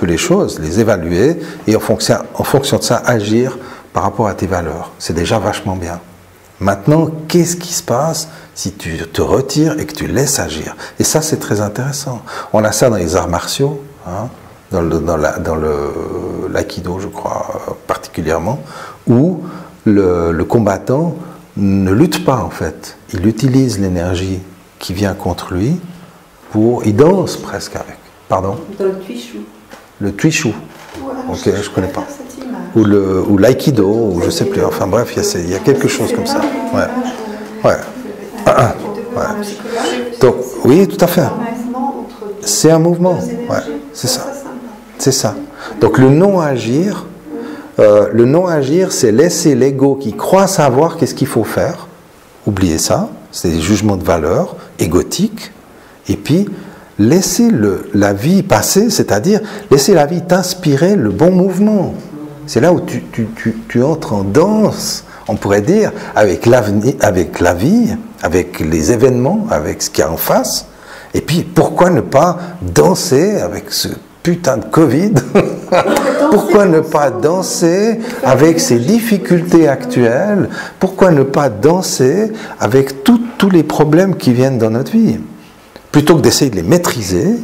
les choses, les évaluer et en fonction de ça agir par rapport à tes valeurs. C'est déjà vachement bien. Maintenant, qu'est-ce qui se passe si tu te retires et que tu laisses agir? Et ça, c'est très intéressant. On a ça dans les arts martiaux, hein, dans l'aïkido, je crois, particulièrement, où le combattant ne lutte pas, en fait. Il utilise l'énergie qui vient contre lui. Il danse presque avec. Pardon? Dans le tuishu. Le tuishu. Voilà, ok, je ne connais pas. Ou l'aïkido, ou je ne sais plus. Enfin bref, il y a quelque chose comme ça. Ouais. Donc, oui, tout à fait. C'est un mouvement. Ouais, c'est ça. C'est ça. Donc le non-agir, c'est laisser l'ego qui croit savoir qu'est-ce qu'il faut faire. Oubliez ça. C'est des jugements de valeur égotiques. Et puis, laisser la vie passer, c'est-à-dire laisser la vie t'inspirer le bon mouvement. C'est là où tu entres en danse, on pourrait dire, avec la vie, avec les événements, avec ce qu'il y a en face. Et puis, pourquoi ne pas danser avec ce putain de Covid? Pourquoi ne pas danser avec ces difficultés actuelles? Pourquoi ne pas danser avec tous les problèmes qui viennent dans notre vie? Plutôt que d'essayer de les maîtriser,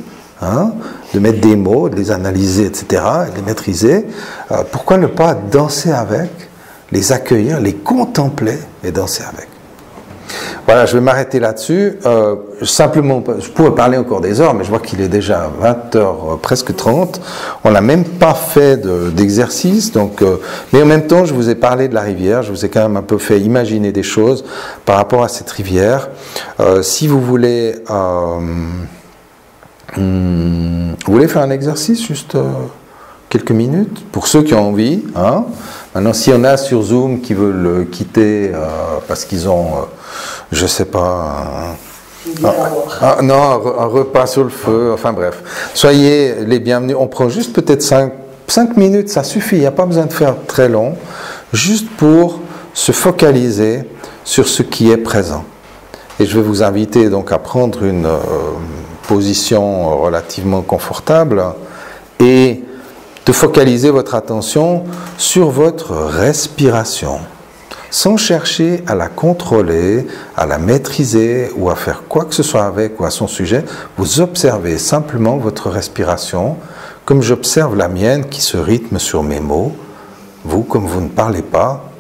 hein, de mettre des mots, de les analyser, etc., et de les maîtriser, pourquoi ne pas danser avec, les accueillir, les contempler et danser avec? Voilà, je vais m'arrêter là-dessus. Simplement, je pourrais parler encore des heures, mais je vois qu'il est déjà 20h, presque 30. On n'a même pas fait d'exercice, mais en même temps, je vous ai parlé de la rivière. Je vous ai quand même un peu fait imaginer des choses par rapport à cette rivière. Si vous voulez Vous voulez faire un exercice, juste quelques minutes, pour ceux qui ont envie. Hein. Maintenant, s'il y en a sur Zoom qui veulent quitter parce qu'ils ont, je sais pas, un repas sur le feu, enfin bref, soyez les bienvenus. On prend juste peut-être 5 minutes, ça suffit, il n'y a pas besoin de faire très long, juste pour se focaliser sur ce qui est présent. Et je vais vous inviter donc à prendre une position relativement confortable et de focaliser votre attention sur votre respiration, sans chercher à la contrôler, à la maîtriser ou à faire quoi que ce soit avec ou à son sujet. Vous observez simplement votre respiration, comme j'observe la mienne qui se rythme sur mes mots. Vous, comme vous ne parlez pas,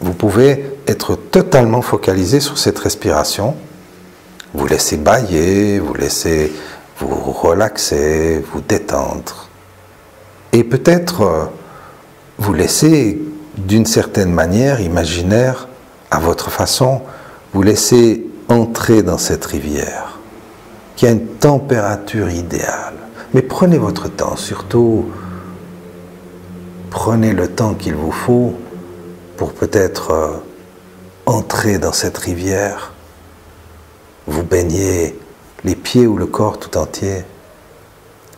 vous pouvez être totalement focalisé sur cette respiration. Vous laissez bâiller, vous laissez vous relaxer, vous détendre. Et peut-être vous laissez d'une certaine manière imaginaire, à votre façon, vous laissez entrer dans cette rivière qui a une température idéale. Mais prenez votre temps, surtout prenez le temps qu'il vous faut pour peut-être entrer dans cette rivière, vous baigner les pieds ou le corps tout entier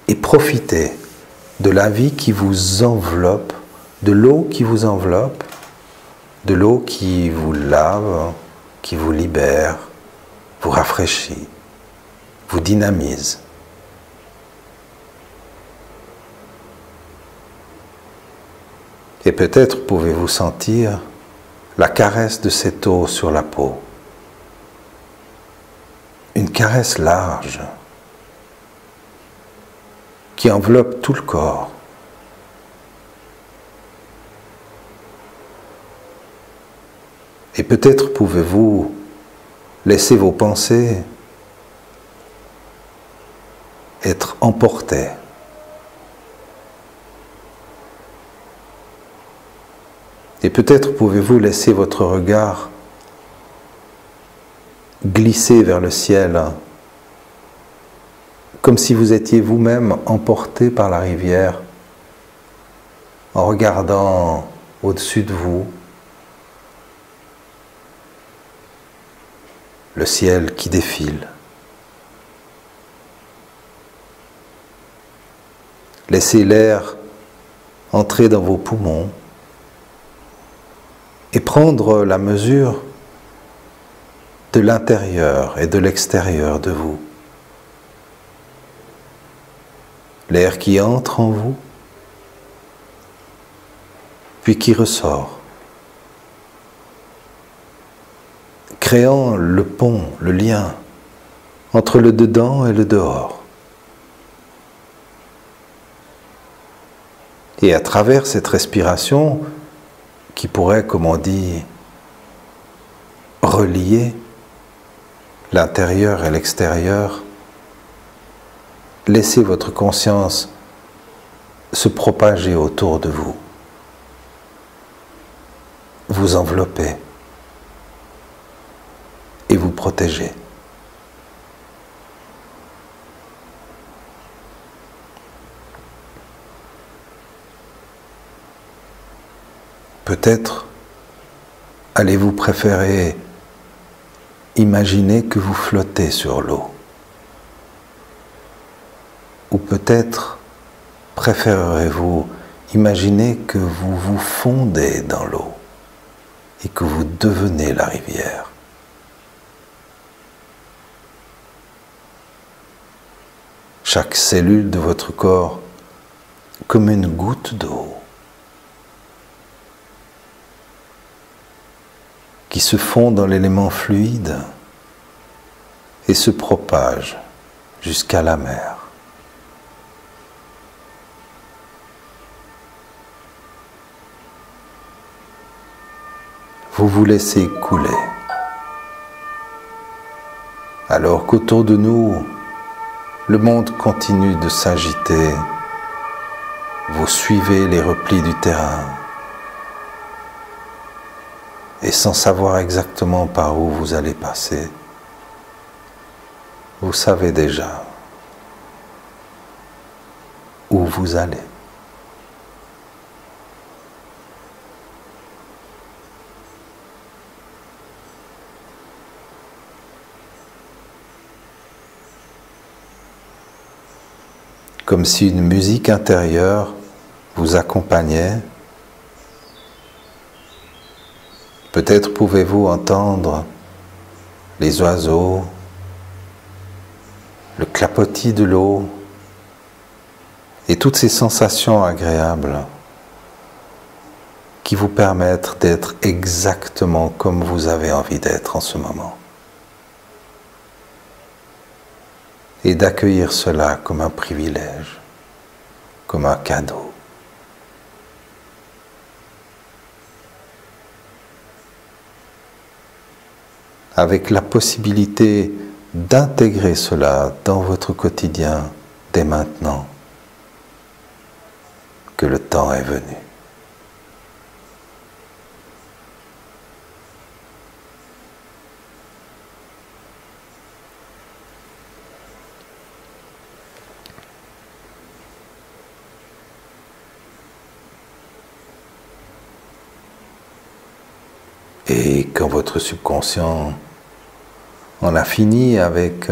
et profitez de la vie qui vous enveloppe, de l'eau qui vous enveloppe, de l'eau qui vous lave, qui vous libère, vous rafraîchit, vous dynamise. Et peut-être pouvez-vous sentir la caresse de cette eau sur la peau. Une caresse large qui enveloppe tout le corps. Et peut-être pouvez-vous laisser vos pensées être emportées. Et peut-être pouvez-vous laisser votre regard glisser vers le ciel, comme si vous étiez vous-même emporté par la rivière, en regardant au-dessus de vous le ciel qui défile. Laissez l'air entrer dans vos poumons et prendre la mesure de l'intérieur et de l'extérieur de vous. L'air qui entre en vous, puis qui ressort, créant le pont, le lien entre le dedans et le dehors. Et à travers cette respiration, qui pourrait, comme on dit, relier l'intérieur et l'extérieur, laissez votre conscience se propager autour de vous, vous envelopper et vous protéger. Peut-être allez-vous préférer imaginer que vous flottez sur l'eau. Ou peut-être préférerez-vous imaginer que vous vous fondez dans l'eau et que vous devenez la rivière. Chaque cellule de votre corps comme une goutte d'eau qui se fond dans l'élément fluide et se propage jusqu'à la mer. Vous vous laissez couler, alors qu'autour de nous, le monde continue de s'agiter. Vous suivez les replis du terrain et sans savoir exactement par où vous allez passer, vous savez déjà vous allez. Comme si une musique intérieure vous accompagnait. Peut-être pouvez-vous entendre les oiseaux, le clapotis de l'eau et toutes ces sensations agréables qui vous permettent d'être exactement comme vous avez envie d'être en ce moment. Et d'accueillir cela comme un privilège, comme un cadeau. Avec la possibilité d'intégrer cela dans votre quotidien dès maintenant que le temps est venu. Et quand votre subconscient en a fini avec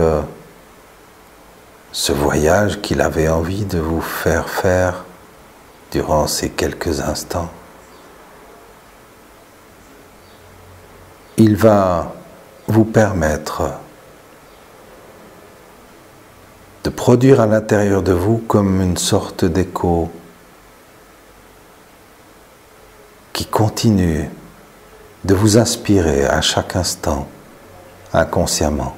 ce voyage qu'il avait envie de vous faire faire durant ces quelques instants, il va vous permettre de produire à l'intérieur de vous comme une sorte d'écho qui continue de vous inspirer à chaque instant, inconsciemment.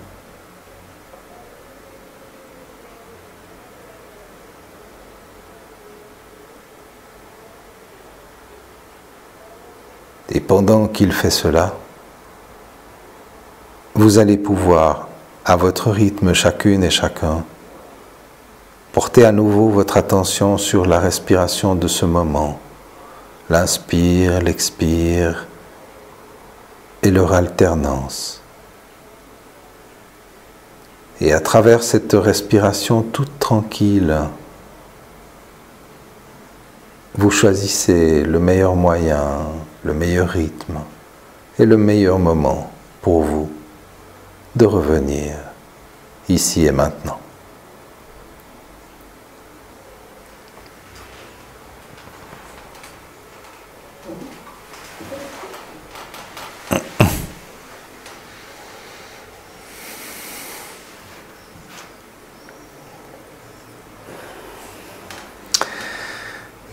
Et pendant qu'il fait cela, vous allez pouvoir, à votre rythme chacune et chacun, porter à nouveau votre attention sur la respiration de ce moment, l'inspire, l'expire, et leur alternance. Et à travers cette respiration toute tranquille, vous choisissez le meilleur moyen, le meilleur rythme et le meilleur moment pour vous de revenir ici et maintenant.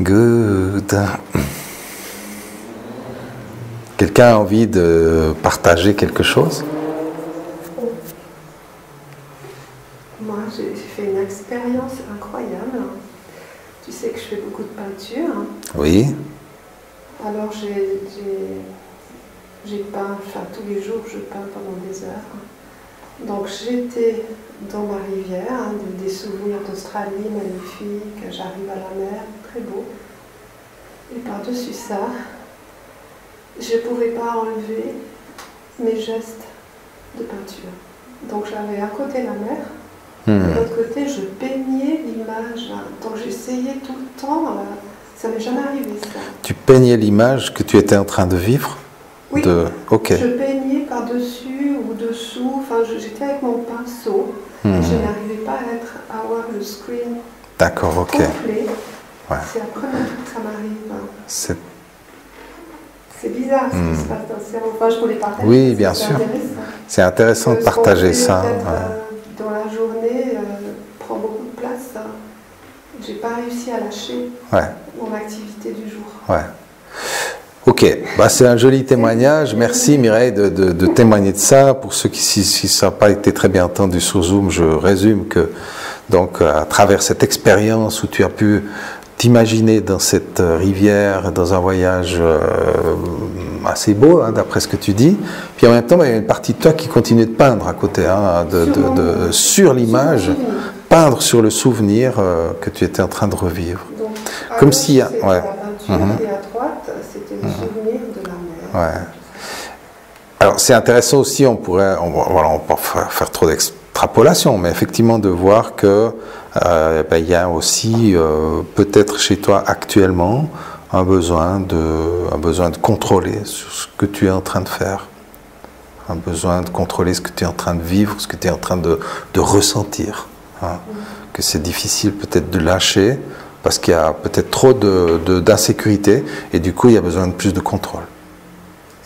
Good. Quelqu'un a envie de partager quelque chose? Moi, j'ai fait une expérience incroyable. Tu sais que je fais beaucoup de peinture. Oui. Alors j'ai peint, enfin tous les jours je peins pendant des heures. Donc j'étais dans ma rivière, des souvenirs d'Australie magnifiques, j'arrive à la mer, très beau. Et par-dessus ça, je ne pouvais pas enlever mes gestes de peinture. Donc j'avais à côté la mer, de l'autre côté je peignais l'image. Donc j'essayais tout le temps, ça m'est jamais arrivé ça. Tu peignais l'image que tu étais en train de vivre? Oui, Okay. Je peignais par-dessus ou dessous, enfin j'étais avec mon pinceau, et je n'arrivais pas à avoir le screen complet. Ouais. C'est la première fois que ça m'arrive. C'est bizarre ce qui se passe dans le cerveau. Enfin, je voulais partager. Oui, bien sûr. C'est intéressant de partager ça. Dans la journée, prend beaucoup de place. J'ai pas réussi à lâcher mon activité du jour. Ouais. Ok, c'est un joli témoignage. Merci Mireille de témoigner de ça. Pour ceux qui, si ça n'a pas été très bien entendu sur Zoom, je résume que donc à travers cette expérience où tu as pu t'imaginer dans cette rivière, dans un voyage assez beau, d'après ce que tu dis. Puis en même temps, il y a une partie de toi qui continue de peindre à côté, sur l'image, peindre sur le souvenir que tu étais en train de revivre. Donc, comme si... la peinture, et à droite, c'était le souvenir de la mer. Alors c'est intéressant aussi, on pourrait faire trop extrapolation, mais effectivement de voir que il y a aussi peut-être chez toi actuellement un besoin de contrôler sur ce que tu es en train de faire, un besoin de contrôler ce que tu es en train de vivre, ce que tu es en train de ressentir, hein. Que c'est difficile peut-être de lâcher parce qu'il y a peut-être trop d'insécurité et du coup il y a besoin de plus de contrôle.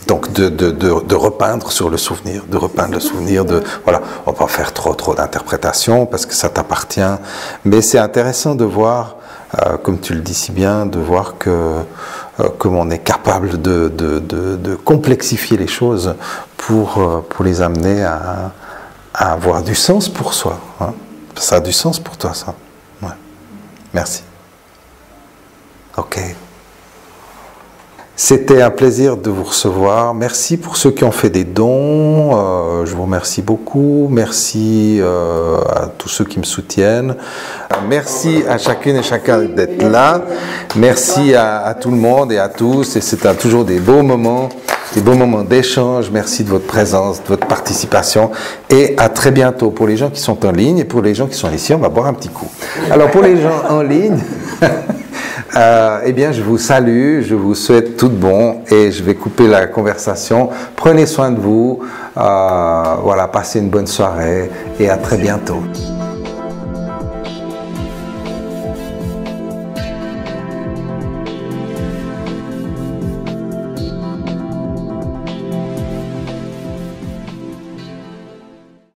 Donc de repeindre sur le souvenir, voilà, on va pas faire trop d'interprétation parce que ça t'appartient, mais c'est intéressant de voir, comme tu le dis si bien, de voir comme on est capable de complexifier les choses pour les amener à avoir du sens pour soi, hein. Ça a du sens pour toi, ça. Ouais. Merci. Ok. C'était un plaisir de vous recevoir. Merci pour ceux qui ont fait des dons. Je vous remercie beaucoup. Merci à tous ceux qui me soutiennent. Merci à chacune et chacun d'être là. Merci à tout le monde et à tous. Et c'est toujours des beaux moments d'échange. Merci de votre présence, de votre participation. Et à très bientôt. Pour les gens qui sont en ligne et pour les gens qui sont ici, on va boire un petit coup. Alors pour les gens en ligne... eh bien, je vous salue, je vous souhaite tout de bon et je vais couper la conversation. Prenez soin de vous, voilà, passez une bonne soirée et à très bientôt.